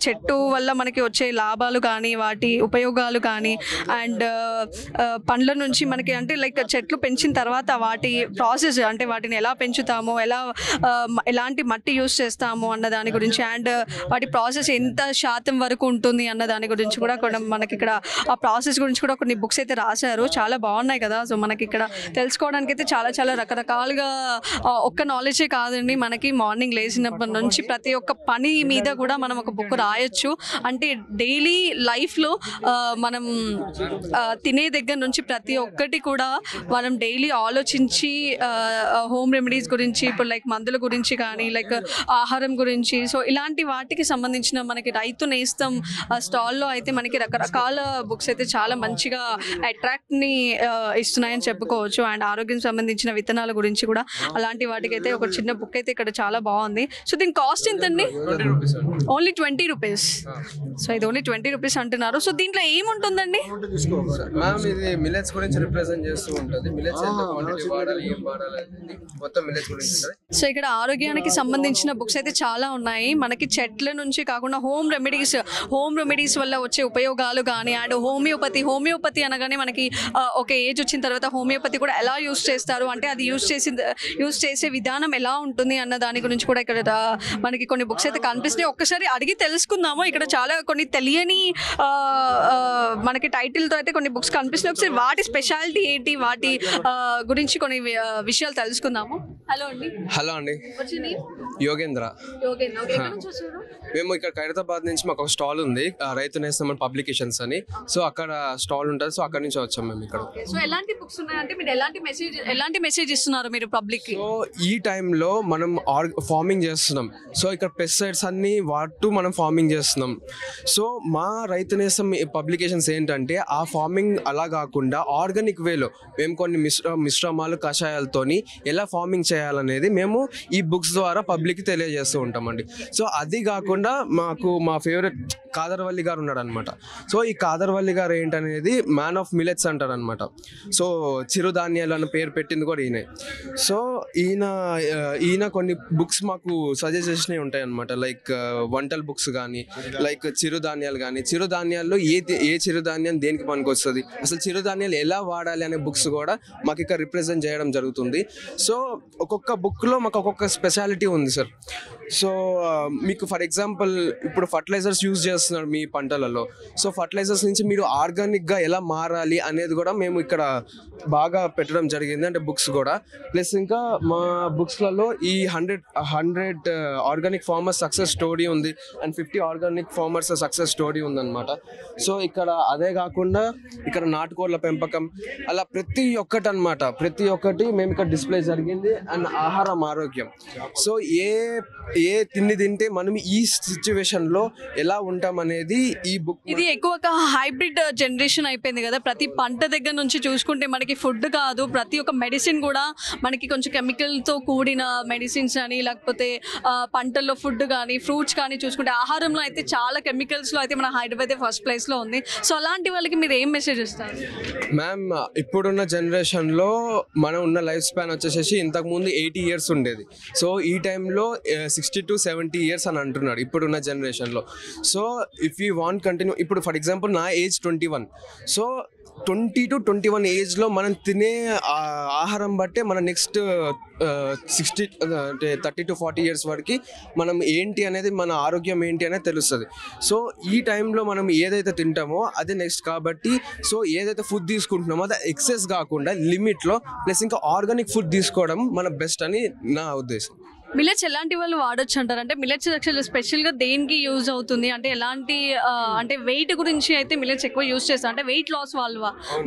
చెట్టు వల్ల మనకి వచ్చే లాభాలు కానీ వాటి ఉపయోగాలు కానీ అండ్ పండ్ల నుంచి మనకి అంటే లైక్ చెట్లు పెంచిన తర్వాత వాటి ప్రాసెస్ అంటే వాటిని ఎలా పెంచుతాము ఎలాంటి మట్టి యూస్ చేస్తాము అన్న దాని గురించి అండ్ వాటి ప్రాసెస్ ఎంత శాతం వరకు ఉంటుంది అన్న దాని గురించి కూడా మనకి ఇక్కడ ఆ ప్రాసెస్ గురించి కూడా కొన్ని బుక్స్ అయితే రాశారు. చాలా బాగున్నాయి కదా. సో మనకి ఇక్కడ తెలుసుకోవడానికి అయితే చాలా చాలా రకరకాలుగా ఒక్క నాలెడ్జే కాదండి, మనకి మార్నింగ్ లేచినప్పటి నుంచి ప్రతి ఒక్క పని మీద కూడా మనం ఒక బుక్ రాయొచ్చు. అంటే డైలీ లైఫ్లో మనం తినే దగ్గర నుంచి ప్రతి ఒక్కటి కూడా మనం డైలీ ఆలోచించి హోమ్ రెమెడీస్ గురించి ఇప్పుడు లైక్ మందుల గురించి కానీ లైక్ ఆహారం గురించి సో ఇలాంటి వాటికి సంబంధించిన మనకి రైతు నేస్తం స్టాల్లో అయితే మనకి రకరకాల బుక్స్ అయితే చాలా మంచిగా అట్రాక్ట్ని ఇస్తున్నాయని చెప్పుకోవచ్చు. అండ్ ఆరోగ్యం సంబంధించిన విత్తనాల గురించి కూడా అలాంటి వాటికి అయితే ఒక చిన్న బుక్ అయితే ఇక్కడ చాలా బాగుంది. సో దీని కాస్ట్ ఎంతండి? Only 20 rupees. సో ఇది ఓన్లీ 20 రూపీస్ అంటున్నారు. సో దీంట్లో ఏముంటుందండి? మ్యామ్ ఇది మిల్లెట్స్ గురించి రిప్రజెంట్ చేస్తూ ఉంటుంది. మిల్లెట్స్ ఎంత క్వాంటిటీ వాడాలి ఏం వాడాలి మొత్తం మిల్లెట్స్ గురించి ఉంటుంది. సో ఇక్కడ ఆరోగ్యానికి సంబంధించిన బుక్స్ అయితే చాలా ఉన్నాయి. మనకి చెట్ల నుంచి కాకుండా హోమ్ రెమెడీస్ వల్ల వచ్చే ఉపయోగాలు కానీ అండ్ హోమియోపతి అనగానే మనకి ఒక ఏజ్ వచ్చిన తర్వాత హోమియోపతి కూడా ఎలా యూస్ చేస్తారు అంటే అది యూస్ చేసే విధానం ఎలా ఉంటుంది అన్న దాని గురించి కూడా ఇక్కడ మనకి కొన్ని బుక్స్ అయితే కనిపిస్తున్నాయి. ఒక్కసారి అడిగి తెలుసుకుందాము. ఇక్కడ చాలా కొన్ని తెలియని మనకి టైటిల్తో అయితే కొన్ని బుక్స్ కనిపిస్తున్నాయి. ఒకసారి వాటి స్పెషాలిటీ ఏంటి వాటి గురించి కొన్ని విషయాలు తెలుసుకుందాము. హలో అండి యోగేంద్ర. మేము ఇక్కడ ఖైరతాబాద్ నుంచి మాకు ఒక స్టాల్ ఉంది రైతు నేస్తం పబ్లికేషన్స్ అని. సో అక్కడ స్టాల్ ఉంటుంది. సో అక్కడ నుంచి వచ్చాం మేము ఇక్కడ. సో ఎలాంటి బుక్స్ ఉన్నాయంటే మీరు ఎలాంటి మెసేజ్ ఇస్తున్నారు మీరు పబ్లిక్ కి? సో ఈ టైంలో మనం ఫార్మింగ్ చేస్తున్నాం. సో ఇక్కడ పెస్టిసైడ్స్ అన్ని వాడుతూ మనం ఫార్మింగ్ చేస్తున్నాం. సో మా రైతు నేస్తం పబ్లికేషన్స్ ఏంటంటే ఆ ఫార్మింగ్ అలా కాకుండా ఆర్గానిక్ వేలో మేము కొన్ని మిశ్రమాలు కషాయాలతోని ఎలా ఫార్మింగ్ చేయాలనేది మేము ఈ బుక్స్ ద్వారా పబ్లిక్కి తెలియజేస్తూ ఉంటామండి. సో అది కాకుండా మాకు మా ఫేవరెట్ కాదర్వల్లి గారు ఉన్నాడు అనమాట. సో ఈ కాదర్వల్లి గారు ఏంటనేది మ్యాన్ ఆఫ్ మిలెట్స్ అంటారు అనమాట. సో చిరుధాన్యాలు అన్న పేరు పెట్టింది కూడా ఈయనే. సో ఈయన కొన్ని బుక్స్ మాకు సజెస్ట్ చేసినవి ఉంటాయి అనమాట. లైక్ వంటల బుక్స్ కానీ లైక్ చిరుధాన్యాలు కానీ చిరుధాన్యాల్లో ఏ చిరుధాన్యం దేనికి పనికి వస్తుంది అసలు చిరుధాన్యాలు ఎలా వాడాలి అనే బుక్స్ కూడా మాకు ఇక్కడ రిప్రజెంట్ చేయడం జరుగుతుంది. సో ఒక్కొక్క బుక్లో మాకు ఒక్కొక్క స్పెషాలిటీ ఉంది సార్. సో మీకు ఫర్ ఎగ్జాంపుల్ ఎగ్జాంపుల్ ఇప్పుడు ఫర్టిలైజర్స్ యూజ్ చేస్తున్నారు మీ పంటలలో. సో ఫర్టిలైజర్స్ నుంచి మీరు ఆర్గానిక్గా ఎలా మారాలి అనేది కూడా మేము ఇక్కడ బాగా పెట్టడం జరిగింది, అంటే బుక్స్ కూడా. ప్లస్ ఇంకా మా బుక్స్లలో ఈ 100 ఆర్గానిక్ ఫార్మర్స్ సక్సెస్ స్టోరీ ఉంది and 50 organic farmers success story ఉందన్నమాట. సో ఇక్కడ అదే కాకుండా ఇక్కడ నాటుకోళ్ల పెంపకం అలా ప్రతి ఒక్కటి అనమాట, ప్రతి ఒక్కటి మేము ఇక్కడ డిస్ప్లే జరిగింది. అండ్ ఆహారం ఆరోగ్యం. సో ఏ తిండి తింటే మనం ఈ సిచ్యువేషన్లో ఎలా ఉంటాం అనేది ఈ బుక్. ఇది ఎక్కువగా హైబ్రిడ్ జనరేషన్ అయిపోయింది కదా, ప్రతి పంట దగ్గర నుంచి చూసుకుంటే మనకి ఫుడ్ కాదు, ప్రతి ఒక్క మెడిసిన్ కూడా మనకి కొంచెం కెమికల్తో కూడిన మెడిసిన్స్ అని, లేకపోతే పంటల్లో ఫుడ్ కానీ ఫ్రూట్స్ కానీ చూసుకుంటే ఆహారంలో అయితే చాలా కెమికల్స్లో అయితే మన హైదరాబాద్ ఫస్ట్ ప్లేస్లో ఉంది. సో అలాంటి వాళ్ళకి మీరు ఏం మెసేజ్ ఇస్తారు? మ్యామ్, ఇప్పుడున్న జనరేషన్లో మనం ఉన్న లైఫ్ స్పాన్ వచ్చేసి ఇంతకుముందు 80 years ఉండేది. సో ఈ టైంలో 60 to 70 years అని అంటున్నాడు ఇప్పుడున్న జనరేషన్లో. So if you want continue, ఇప్పుడు ఫర్ ఎగ్జాంపుల్ నా ఏజ్ 21. సో 20 to 21 ఏజ్లో మనం తినే ఆహారం బట్టే మన నెక్స్ట్ 30 to 40 years వరకు మనం ఏంటి అనేది, మన ఆరోగ్యం ఏంటి అనేది తెలుస్తుంది. సో ఈ టైంలో మనం ఏదైతే తింటామో అదే నెక్స్ట్ కాబట్టి, సో ఏదైతే ఫుడ్ తీసుకుంటున్నామో అది ఎక్సెస్ కాకుండా లిమిట్లో, ప్లస్ ఇంకా ఆర్గానిక్ ఫుడ్ తీసుకోవడం మన బెస్ట్ అని నా ఉద్దేశం. మిల్లెట్స్ ఎలాంటి వాళ్ళు వాడొచ్చు అంటారు? అంటే మిల్లెట్స్ యాక్చువల్లీ స్పెషల్గా దేనికి యూజ్ అవుతుంది అంటే ఎలాంటి అంటే వెయిట్ గురించి అయితే మిల్లెట్స్ ఎక్కువ యూజ్ చేస్తారు, అంటే వెయిట్ లాస్ వాళ్ళు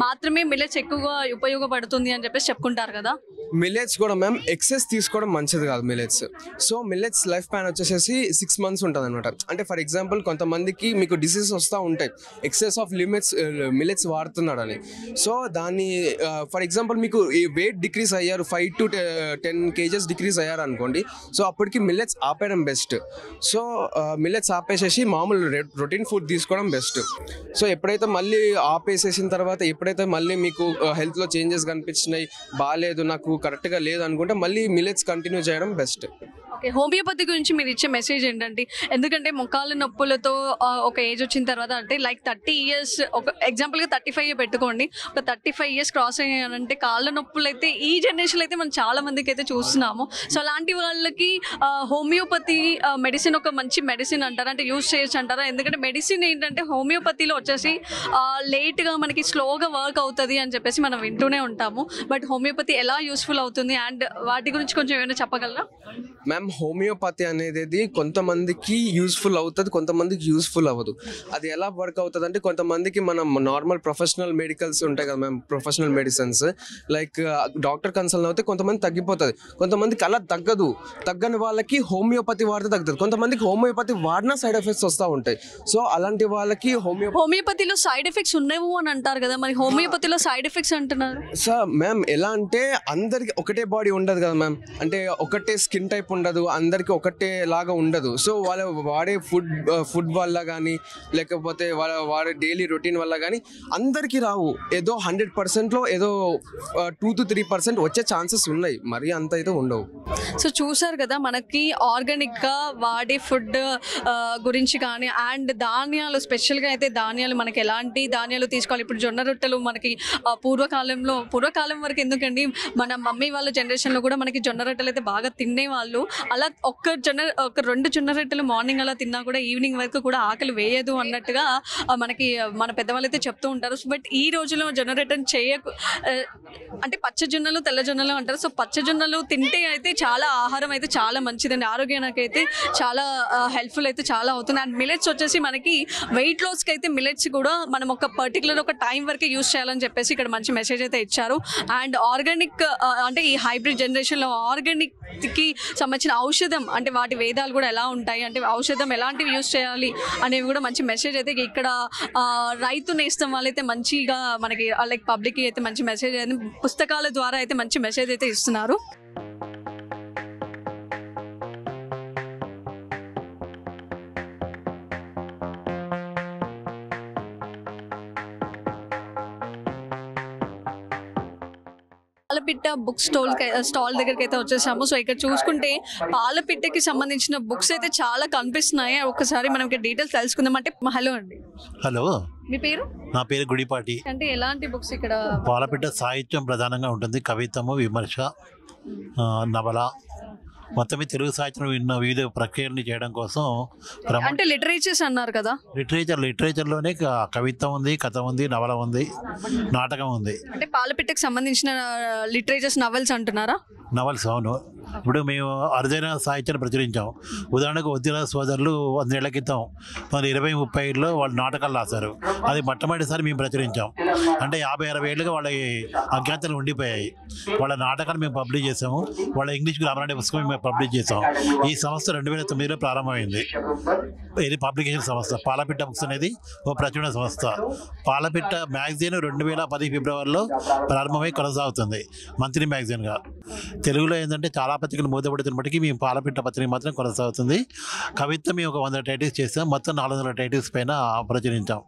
మాత్రమే మిల్లెట్స్ ఎక్కువగా ఉపయోగపడుతుంది అని చెప్పేసి చెప్పుకుంటారు కదా. మిల్లెట్స్ కూడా మ్యామ్ ఎక్సెస్ తీసుకోవడం మంచిది కాదు millets. So millets life pan వచ్చేసి 6 months ఉంటుంది అనమాట. అంటే ఫర్ ఎగ్జాంపుల్ కొంతమందికి మీకు డిసీజ్ వస్తూ ఉంటాయి ఎక్సెస్ ఆఫ్ మిల్లెట్స్ వాడుతున్నాడని. సో దాన్ని ఫర్ ఎగ్జాంపుల్ మీకు వెయిట్ డిక్రీజ్ అయ్యారు, 5 to 10 kgs డిక్రీజ్ అయ్యారు అనుకోండి. సో అప్పటికి మిల్లెట్స్ ఆపేయడం బెస్ట్. సో మిల్లెట్స్ ఆపేసేసి మామూలు రొటీన్ ఫుడ్ తీసుకోవడం బెస్ట్. సో ఎప్పుడైతే మళ్ళీ ఆపేసేసిన తర్వాత ఎప్పుడైతే మళ్ళీ మీకు హెల్త్లో చేంజెస్ కనిపించినాయి, బాగాలేదు, నాకు కరెక్ట్గా లేదు అనుకుంటే మళ్ళీ మిల్లెట్స్ కంటిన్యూ చేయడం బెస్ట్. ఓకే, హోమియోపతి గురించి మీరు ఇచ్చే మెసేజ్ ఏంటంటే, ఎందుకంటే మొక్కాల నొప్పులతో ఒక ఏజ్ వచ్చిన తర్వాత అంటే లైక్ 30 years, ఒక ఎగ్జాంపుల్గా 35 పెట్టుకోండి, ఒక 35 years క్రాస్ అయ్యానంటే కాళ్ళ నొప్పులు అయితే ఈ జనరేషన్లో అయితే మనం చాలా మందికి అయితే చూస్తున్నాము. సో అలాంటి వాళ్ళకి హోమియోపతి మెడిసిన్ ఒక మంచి మెడిసిన్ అంటారా, అంటే యూజ్ చేయొచ్చు అంటారా? ఎందుకంటే మెడిసిన్ ఏంటంటే హోమియోపతిలో వచ్చేసి లేట్గా మనకి స్లోగా వర్క్ అవుతుంది అని చెప్పేసి మనం వింటూనే ఉంటాము. బట్ హోమియోపతి ఎలా యూస్ఫుల్ అవుతుంది అండ్ వాటి గురించి కొంచెం ఏమైనా చెప్పగలరా? మ్యామ్, హోమియోపతి అనేది కొంతమందికి యూస్ఫుల్ అవుతుంది, కొంతమందికి యూస్ఫుల్ అవ్వదు. అది ఎలా వర్క్ అవుతుంది అంటే, కొంతమందికి మనం నార్మల్ ప్రొఫెషనల్ మెడికల్స్ ఉంటాయి కదా ma'am, professional medicines like doctor consult అవుతే కొంతమంది తగ్గిపోతుంది, కొంతమందికి అలా తగ్గని వాళ్ళకి హోమియోపతి వాడితే తగ్గుతుంది, కొంతమందికి హోమియోపతి వాడినా సైడ్ ఎఫెక్ట్స్ వస్తూ ఉంటాయి. సో అలాంటి వాళ్ళకి హోమియోపతిలో సైడ్ ఎఫెక్ట్స్ ఉన్నావు అని అంటారు కదా, మరి హోమియోపతిలో సైడ్ ఎఫెక్ట్స్ అంటున్నారు సార్. మ్యామ్ ఎలా అంటే అందరికి ఒకటే బాడీ ఉండదు కదా మ్యామ్, అంటే ఒకటే స్కిన్ టైప్ ఉండదు, అందరికి ఒకటే లాగా ఉండదు. సో వాళ్ళు వాడే ఫుడ్ వల్ల కానీ లేకపోతే వాళ్ళ వాడే డైలీ రొటీన్ వల్ల కానీ అందరికీ రావు. ఏదో 100%లో ఏదో 2 to 3% వచ్చే ఛాన్సెస్ ఉన్నాయి, మరి అంత అయితే ఉండవు. సో చూసారు కదా, మనకి ఆర్గానిక్గా వాడే ఫుడ్ గురించి కానీ అండ్ ధాన్యాలు, స్పెషల్గా అయితే ధాన్యాలు మనకి ఎలాంటి ధాన్యాలు తీసుకోవాలి. ఇప్పుడు జొన్న రొట్టెలు మనకి పూర్వకాలం వరకు ఎందుకండి, మన మమ్మీ వాళ్ళ జనరేషన్లో కూడా మనకి జొన్న రొట్టెలు అయితే బాగా తినేవాళ్ళు. అలా ఒక 2 జొన్న రొట్టెలు మార్నింగ్ అలా తిన్నా కూడా ఈవినింగ్ వరకు కూడా ఆకలి వేయదు అన్నట్టుగా మనకి మన పెద్దవాళ్ళు అయితే చెప్తూ ఉంటారు. బట్ ఈ రోజులో జొన్న రొట్టెను అంటే పచ్చజొన్నలు తెల్లజొన్నలు అంటారు. సో పచ్చజొన్నలు తింటే అయితే చాలా ఆహారం అయితే చాలా మంచిదండి, ఆరోగ్యానికి అయితే చాలా హెల్ప్ఫుల్ అయితే చాలా అవుతుంది. అండ్ మిల్లెట్స్ వచ్చేసి మనకి వెయిట్ లాస్కి అయితే మిల్లెట్స్ కూడా మనం ఒక పర్టికులర్ ఒక టైం వరకే యూస్ చేయాలని చెప్పేసి ఇక్కడ మంచి మెసేజ్ అయితే ఇచ్చారు. అండ్ ఆర్గానిక్ అంటే ఈ హైబ్రిడ్ జనరేషన్లో ఆర్గానిక్కి సంబంధించిన ఔషధం అంటే వాటి వేదాలు కూడా ఎలా ఉంటాయి, అంటే ఔషధం ఎలాంటివి యూస్ చేయాలి అనేవి కూడా మంచి మెసేజ్ అయితే ఇక్కడ రైతు నేస్తం వాళ్ళైతే మంచిగా మనకి లైక్ పబ్లిక్కి అయితే మంచి మెసేజ్ అయితే పుస్తకాల ద్వారా అయితే మంచి మెసేజ్ అయితే ఇస్తున్నారు. పాలపిట్ట బుక్ స్టాల్ దగ్గరికి అయితే వచ్చేసాము. సో ఇక్కడ చూసుకుంటే పాలపిట్టకి సంబంధించిన బుక్స్ అయితే చాలా కనిపిస్తున్నాయి. ఒకసారి మనం డీటెయిల్స్ తెలుసుకుందాం. అంటే హలో అండి. హలో, మీ పేరు? నా పేరు గుడిపాటి. అంటే ఎలాంటి బుక్స్ ఇక్కడ? పాలపిట్ట సాహిత్యం ప్రధానంగా ఉంటుంది, కవిత్వము, విమర్శ, నవల, మొత్తం మీద తెలుగు సాహిత్యం వివిధ ప్రక్రియల్ని చేయడం కోసం అంటే లిటరేచర్స్ అన్నారు కదా, లిటరేచర్లోనే కవిత్వం ఉంది, కథ ఉంది, నవల ఉంది, నాటకం ఉంది. అంటే పాలపిట్టకు సంబంధించిన లిటరేచర్స్ నవల్స్ అంటున్నారా? నవల్స్, అవును. ఇప్పుడు మేము అరుదైన సాహిత్యాన్ని ప్రచురించాం. ఉదాహరణకు వద్దిన సోదరులు 100 ఏళ్ల క్రితం 20-30 వాళ్ళు నాటకాలు రాశారు. అది మొట్టమొదటిసారి మేము ప్రచురించాం. అంటే 50-60 ఏళ్ళుగా వాళ్ళ అజ్ఞాతలు ఉండిపోయాయి. వాళ్ళ నాటకాలు మేము పబ్లిష్ చేసాము. వాళ్ళ ఇంగ్లీష్ గ్రామర్ అనే పుస్తకం మేము పబ్లిష్ చేసాం. ఈ సంస్థ 2009లో ప్రారంభమైంది. ఇది పబ్లికేషన్ సంస్థ. పాలపిట్ట బుక్స్ అనేది ఓ ప్రచురణ సంస్థ. పాలపిట్ట మ్యాగజైన్ 2010 ఫిబ్రవరిలో ప్రారంభమై కొనసాగుతుంది మంత్లీ మ్యాగజైన్గా. తెలుగులో ఏంటంటే చాలా పత్రికలు మూతపడుతున్నప్పటికీ మేము పాలపిట్ట పత్రిక మాత్రం కొనసాగుతుంది. కవిత్వం మేము ఒక 100 టైటిల్స్ చేసాం. మొత్తం 400 టైటిల్స్ పైన ప్రచురించాం.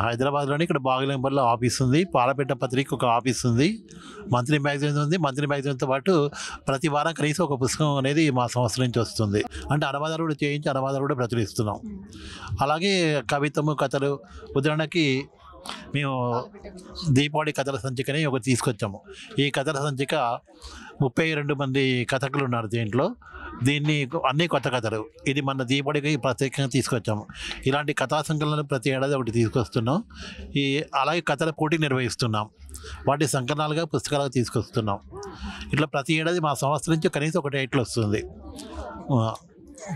హైదరాబాద్లోని ఇక్కడ బాగులేంబర్లో ఆఫీస్ ఉంది. పాలపిట్ట పత్రిక ఒక ఆఫీస్ ఉంది. మంత్లీ మ్యాగజైన్ ఉంది. మంత్లీ మ్యాగజైన్తో పాటు ప్రతి వారం కనీసం ఒక పుస్తకం అనేది మా సంస్థ నుంచి వస్తుంది. అంటే అనువాదాలు కూడా చేయించి అనువాదాలు కూడా ప్రచురిస్తున్నాం. అలాగే కవిత్వము, కథలు, ఉదాహరణకి మేము దీపావళి కథల సంచికని ఒకటి తీసుకొచ్చాము. ఈ కథల సంచిక 32 మంది కథకులు ఉన్నారు దీంట్లో. దీన్ని అన్ని కొత్త కథలు. ఇది మన దీపావళికి ప్రత్యేకంగా తీసుకొచ్చాము. ఇలాంటి కథా సంకలనాలు ప్రతి ఏడాది ఒకటి తీసుకొస్తున్నాం. అలాగే కథల పోటీ నిర్వహిస్తున్నాం. వాటి సంకలనాలుగా పుస్తకాలుగా తీసుకొస్తున్నాం. ఇట్లా ప్రతి ఏడాది మా సంస్థ నుంచి కనీసం ఒక టైటిల్ వస్తుంది.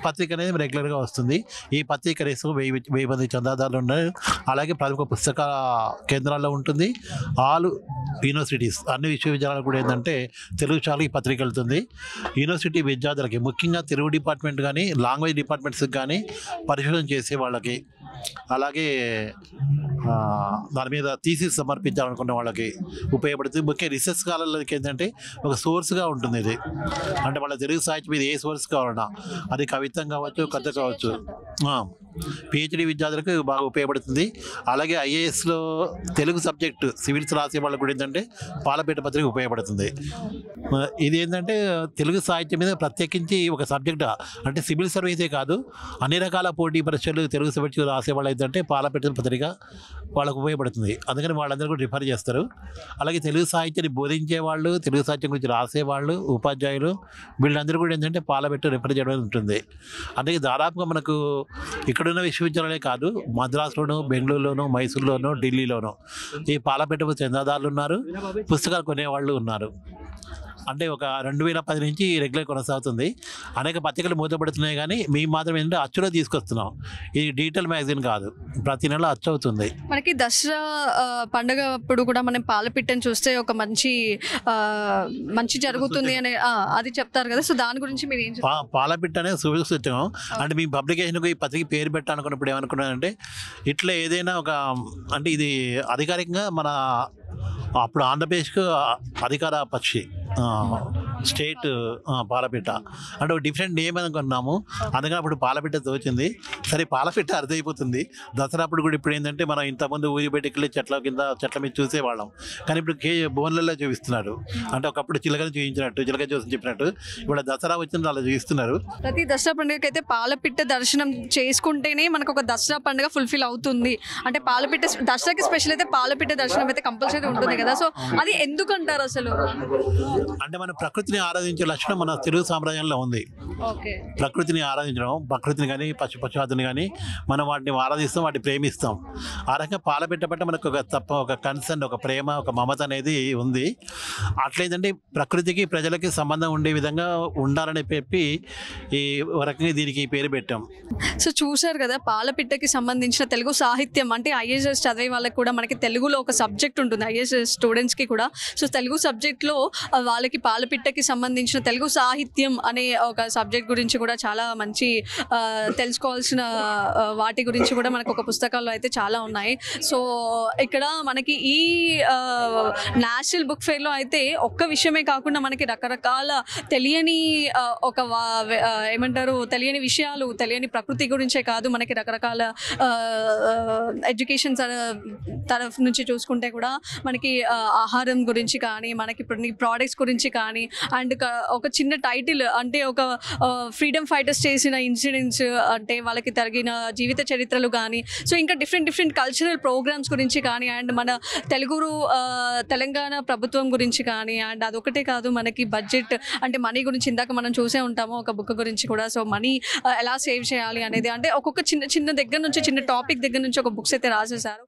పత్రిక అనేది రెగ్యులర్గా వస్తుంది. ఈ పత్రిక కనీసం 1000 మంది చందాదారులు ఉన్నారు. అలాగే ప్రముఖ పుస్తక కేంద్రాల్లో ఉంటుంది. ఆల్ యూనివర్సిటీస్, అన్ని విశ్వవిద్యాలయాలు కూడా ఏంటంటే తెలుగు చాలా ఈ పత్రిక వెళ్తుంది. యూనివర్సిటీ విద్యార్థులకి, ముఖ్యంగా తెలుగు డిపార్ట్మెంట్ కానీ లాంగ్వేజ్ డిపార్ట్మెంట్స్కి కానీ పరిశోధన చేసే వాళ్ళకి, అలాగే దాని మీద థీసిస్ సమర్పించాలనుకున్న వాళ్ళకి ఉపయోగపడుతుంది. ముఖ్య రీసెర్చ్ స్కాలర్లకి ఏంటంటే ఒక సోర్స్గా ఉంటుంది ఇది. అంటే వాళ్ళ తెలుగు సాహిత్యం మీద ఏ సోర్స్ కావాలన్నా, అది కవిత్వం కావచ్చు, కథ కావచ్చు, పిహెచ్డి విద్యార్థులకు బాగా ఉపయోగపడుతుంది. అలాగే ఐఏఎస్లో తెలుగు సబ్జెక్టు సివిల్స్ రాసే వాళ్ళకు కూడా ఏంటంటే పాలపిట్ట పత్రిక ఉపయోగపడుతుంది. ఇది ఏంటంటే తెలుగు సాహిత్యం మీద ప్రత్యేకించి ఒక సబ్జెక్ట్, అంటే సివిల్ సర్వీసే కాదు, అన్ని రకాల పోటీ పరీక్షలు తెలుగు సబ్జెక్టు రాసే వాళ్ళు ఏంటంటే పాలపిట్ట పత్రిక వాళ్ళకు ఉపయోగపడుతుంది. అందుకని వాళ్ళందరూ కూడా రిఫర్ చేస్తారు. అలాగే తెలుగు సాహిత్యాన్ని బోధించే వాళ్ళు, తెలుగు సాహిత్యం గురించి రాసేవాళ్ళు, ఉపాధ్యాయులు, వీళ్ళందరూ కూడా ఏంటంటే పాలపిట్ట రిఫర్ చేయడం ఉంటుంది. అందుకే దాదాపుగా మనకు ఇక్కడున్న విశ్వవిద్యాలయాలే కాదు, మద్రాసులోను, బెంగళూరులోను, మైసూరులోను, ఢిల్లీలోను ఈ పాలపిట్ట చందాదారులు ఉన్నారు, పుస్తకాలు కొనేవాళ్ళు ఉన్నారు. అంటే ఒక 2010 నుంచి రెగ్యులర్ కొనసాగుతుంది. అనేక పత్రికలు మూతపడుతున్నాయి కానీ మేము మాత్రం ఏంటంటే అచ్చులో తీసుకొస్తున్నాం. ఇది డిజిటల్ మ్యాగజైన్ కాదు, ప్రతి నెల అచ్చు అవుతుంది. మనకి దసరా పండుగ అప్పుడు కూడా మనం పాలపిట్టని చూస్తే ఒక మంచి జరుగుతుంది అనే అది చెప్తారు కదా. సో దాని గురించి మీరు ఏం చెప్తారు? పాలపిట్ట అనేది సూచన. అంటే మీ పబ్లికేషన్కి ఈ పత్రిక పేరు పెట్టాలనుకున్నప్పుడు ఏమనుకున్నానంటే ఇట్లా ఏదైనా ఒక, అంటే ఇది అధికారికంగా మన అప్పుడు ఆంధ్రప్రదేశ్కు అధికార పక్షి స్టేట్ పాలపిట్ట, అంటే ఒక డిఫరెంట్ నేమ్ అనుకున్నాము. అందుకని అప్పుడు పాలపిట్ట తోచింది. సరే పాలపిట్ట అర్థమైపోతుంది. దసరా అప్పుడు కూడా ఇప్పుడు ఏంటంటే మనం ఇంతకుముందు ఊరి బయటకెళ్ళి చెట్ల మీద చూసేవాళ్ళం, కానీ ఇప్పుడు బోన్లలో చూపిస్తున్నారు. అంటే ఒకప్పుడు చిలకని చూపించినట్టు, చిలక చూసి చెప్పినట్టు ఇప్పుడు దసరా వచ్చింది అలా చూపిస్తున్నారు. ప్రతి దసరా పండుగకి అయితే పాలపిట్ట దర్శనం చేసుకుంటేనే మనకు ఒక దసరా పండుగ ఫుల్ఫిల్ అవుతుంది. అంటే పాలపిట్ట దసరాకి స్పెషల్ అయితే పాలపిట్ట దర్శనం అయితే కంపల్సరీ ఉంటుంది కదా. సో అది ఎందుకు అంటారు అసలు? అంటే మన ప్రకృతిని ఆరాధించే లక్షణం మన తెలుగు సామ్రాజ్యంలో ఉంది. ప్రకృతిని ఆరాధించడం, ప్రకృతిని కానీ పశుపక్షాదుని కానీ మనం వాటిని ఆరాధిస్తాం, వాటిని ప్రేమిస్తాం. ఆ రకంగా పాలపిట్ట పట్ల మనకు ఒక కన్సర్న్, ఒక ప్రేమ, ఒక మమత అనేది ఉంది. అట్లేదంటే ప్రకృతికి ప్రజలకి సంబంధం ఉండే విధంగా ఉండాలని చెప్పి ఈ రకంగా దీనికి పేరు పెట్టాం. సో చూశారు కదా, పాలపిట్టకి సంబంధించిన తెలుగు సాహిత్యం, అంటే ఐఏఎస్ చదివే వాళ్ళకి కూడా మనకి తెలుగులో ఒక సబ్జెక్ట్ ఉంటుంది ఐఏఎస్ స్టూడెంట్స్కి కూడా. సో తెలుగు సబ్జెక్ట్లో వాళ్ళకి పాలపిట్టకి సంబంధించిన తెలుగు సాహిత్యం అనే ఒక సబ్జెక్ట్ గురించి కూడా చాలా మంచి తెలుసుకోవాల్సిన వాటి గురించి కూడా మనకు ఒక పుస్తకాల్లో అయితే చాలా ఉన్నాయి. సో ఇక్కడ మనకి ఈ నేషనల్ బుక్ ఫెయిర్లో అయితే ఒక్క విషయమే కాకుండా మనకి రకరకాల తెలియని తెలియని విషయాలు, తెలియని ప్రకృతి గురించే కాదు, మనకి రకరకాల ఎడ్యుకేషన్ తరఫు నుంచి చూసుకుంటే కూడా మనకి ఆహారం గురించి కానీ, మనకి ప్రోడక్ట్స్ గురించి కానీ, అండ్ ఒక చిన్న టైటిల్ అంటే ఒక ఫ్రీడమ్ ఫైటర్స్ చేసిన ఇన్సిడెంట్స్ అంటే వాళ్ళకి తగిన జీవిత చరిత్రలు కానీ సో ఇంకా డిఫరెంట్ కల్చరల్ ప్రోగ్రామ్స్ గురించి కానీ అండ్ మన తెలంగాణ ప్రభుత్వం గురించి కానీ అండ్ అదొకటే కాదు మనకి బడ్జెట్ అంటే మనీ గురించి ఇందాక మనం చూసే ఉంటాము ఒక బుక్ గురించి కూడా. సో మనీ ఎలా సేవ్ చేయాలి అనేది అంటే ఒక్కొక్క చిన్న దగ్గర నుంచి చిన్న టాపిక్ దగ్గర నుంచి ఒక బుక్స్ అయితే రాసేసారు.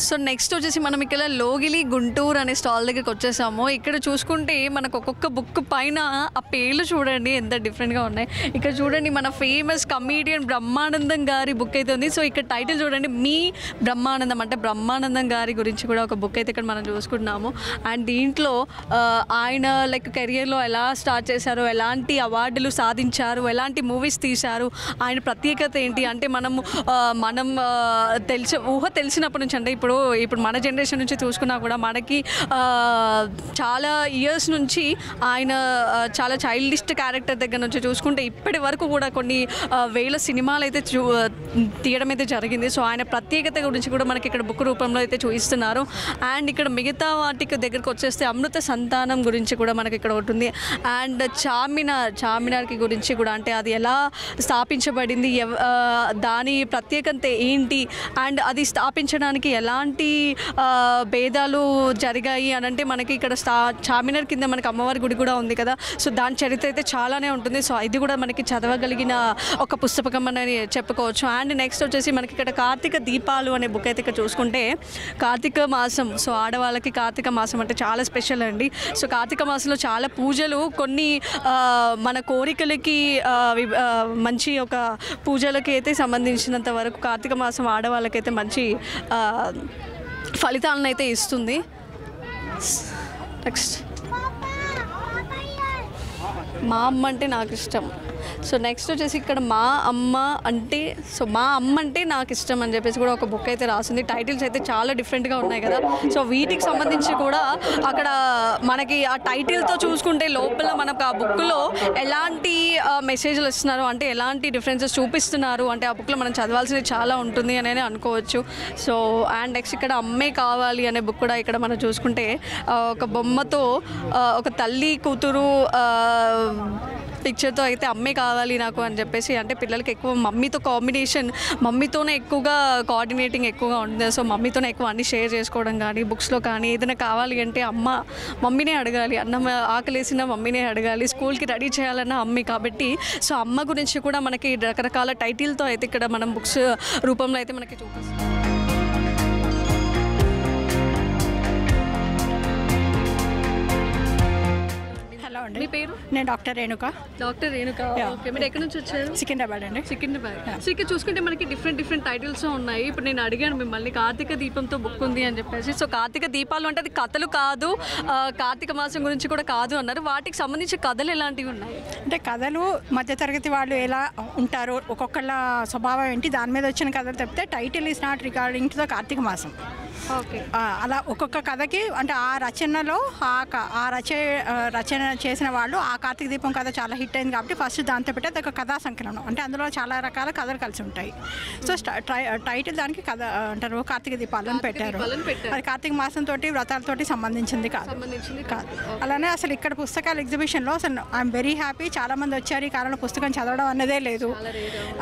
సో నెక్స్ట్ వచ్చేసి మనం ఇక్కడ లోగిలి గుంటూరు అనే స్టాల్ దగ్గరికి వచ్చేసాము. ఇక్కడ చూసుకుంటే మనకు ఒక్కొక్క బుక్ పైన ఆ పేర్లు చూడండి ఎంత డిఫరెంట్గా ఉన్నాయి. ఇక్కడ చూడండి మన ఫేమస్ కమీడియన్ బ్రహ్మానందం గారి బుక్ అయితే ఉంది. సో ఇక్కడ టైటిల్ చూడండి మీ బ్రహ్మానందం అంటే బ్రహ్మానందం గారి గురించి కూడా ఒక బుక్ అయితే ఇక్కడ మనం చూసుకుంటున్నాము. అండ్ దీంట్లో ఆయన లైక్ కెరియర్లో ఎలా స్టార్ట్ చేశారు, ఎలాంటి అవార్డులు సాధించారు, ఎలాంటి మూవీస్ తీశారు, ఆయన ప్రత్యేకత ఏంటి అంటే మనం ఊహ తెలిసినప్పటి నుంచి అంటే ఇప్పుడు మన జనరేషన్ నుంచి చూసుకున్నా కూడా మనకి చాలా ఇయర్స్ నుంచి ఆయన చాలా చైల్డిష్ క్యారెక్టర్ దగ్గర నుంచి చూసుకుంటే ఇప్పటి వరకు కూడా కొన్ని వేల సినిమాలు అయితే తీయడం అయితే జరిగింది. సో ఆయన ప్రత్యేకత గురించి కూడా మనకి ఇక్కడ బుక్ రూపంలో అయితే చూపిస్తున్నారు. అండ్ ఇక్కడ మిగతా వాటికి దగ్గరకు వచ్చేస్తే అమృత సంతానం గురించి కూడా మనకి ఇక్కడ ఉంటుంది. అండ్ చార్మినార్కి గురించి కూడా అంటే అది ఎలా స్థాపించబడింది, దాని ప్రత్యేకత ఏంటి, అండ్ అది స్థాపించడానికి ఎలాంటి భేదాలు జరిగాయి అని అంటే మనకి ఇక్కడ చార్మినార్ కింద మనకి అమ్మవారి గుడి కూడా ఉంది కదా. సో దాని చరిత్ర అయితే చాలానే ఉంటుంది. సో ఇది కూడా మనకి చదవగలిగిన ఒక పుస్తకం అని చెప్పుకోవచ్చు. అండ్ నెక్స్ట్ వచ్చేసి మనకి ఇక్కడ కార్తీక దీపాలు అనే బుక్ అయితే ఇక్కడ చూసుకుంటే కార్తీక మాసం, సో ఆడవాళ్ళకి కార్తీక మాసం అంటే చాలా స్పెషల్ అండి. సో కార్తీక మాసంలో చాలా పూజలు కొన్ని మన కోరికలకి మంచి ఒక పూజలకి అయితే సంబంధించినంత వరకు కార్తీక మాసం ఆడవాళ్ళకైతే మంచి ఫలితాలను అయితే ఇస్తుంది. నెక్స్ట్ మా అమ్మ అంటే నాకు ఇష్టం. సో నెక్స్ట్ వచ్చేసి ఇక్కడ మా అమ్మ అంటే నాకు ఇష్టం అని చెప్పేసి కూడా ఒక బుక్ అయితే రాసింది. టైటిల్స్ అయితే చాలా డిఫరెంట్గా ఉన్నాయి కదా. సో వీటికి సంబంధించి కూడా అక్కడ మనకి ఆ టైటిల్తో చూసుకుంటే లోపల మనకు ఆ బుక్లో ఎలాంటి మెసేజ్లు ఇస్తున్నారు అంటే ఎలాంటి డిఫరెన్సెస్ చూపిస్తున్నారు అంటే ఆ బుక్లో మనం చదవాల్సినవి చాలా ఉంటుంది అని అనుకోవచ్చు. సో అండ్ నెక్స్ట్ ఇక్కడ అమ్మే కావాలి అనే బుక్ కూడా ఇక్కడ మనం చూసుకుంటే ఒక బొమ్మతో ఒక తల్లి కూతురు పిక్చర్తో అయితే అమ్మే కావాలి నాకు అని చెప్పేసి అంటే పిల్లలకి ఎక్కువ మమ్మీతో కాంబినేషన్, మమ్మీతోనే ఎక్కువగా కోఆర్డినేటింగ్ ఎక్కువగా ఉంటుంది. సో మమ్మీతోనే ఎక్కువ అన్ని షేర్ చేసుకోవడం కానీ బుక్స్లో కానీ ఏదైనా కావాలి అంటే మమ్మీనే అడగాలి, అన్నం ఆకలేసిన మమ్మీనే అడగాలి, స్కూల్కి రెడీ చేయాలన్న అమ్మే కాబట్టి సో అమ్మ గురించి కూడా మనకి రకరకాల టైటిల్తో అయితే ఇక్కడ మనం బుక్స్ రూపంలో అయితే మనకి చూపిస్తాం. హలో అండి, మీ పేరు? నేను డాక్టర్ రేణుక. ఓకే, మీరు ఎక్కడి నుంచి వచ్చారు? సికింద్రాబాద్ అండి. సో ఇక్కడ చూసుకుంటే మనకి డిఫరెంట్ టైటిల్స్ ఉన్నాయి. ఇప్పుడు నేను అడిగాను మిమ్మల్ని కార్తీక దీపంతో బుక్ ఉంది అని చెప్పేసి. సో కార్తీక దీపాలు అంటే అది కథలు కాదు, కార్తీక మాసం గురించి కూడా కాదు అన్నారు. వాటికి సంబంధించిన కథలు ఎలాంటివి ఉన్నాయి అంటే కథలు మధ్యతరగతి వాళ్ళు ఎలా ఉంటారో ఒక్కొక్కళ్ళ స్వభావం ఏంటి దాని మీద వచ్చిన కథలు తప్పితే title is not according to the Karthika మాసం. ఓకే, అలా ఒక్కొక్క కథకి అంటే ఆ రచనలో రచన చేసిన వాళ్ళు ఆ కార్తీక దీపం కథ చాలా హిట్ అయింది కాబట్టి ఫస్ట్ దాంతో పెట్టి అది ఒక కథా సంకలనం అంటే అందులో చాలా రకాల కథలు కలిసి ఉంటాయి. సో టైటిల్ దానికి కథ అంటారు కార్తీక దీపాలు అని పెట్టారు. అది కార్తీక మాసంతో వ్రతాలతోటి సంబంధించింది కాదు. అలానే అసలు ఇక్కడ పుస్తకాల ఎగ్జిబిషన్లో అసలు ఐఎమ్ వెరీ హ్యాపీ, చాలామంది వచ్చారు. ఈ కాలంలో పుస్తకం చదవడం అన్నదే లేదు.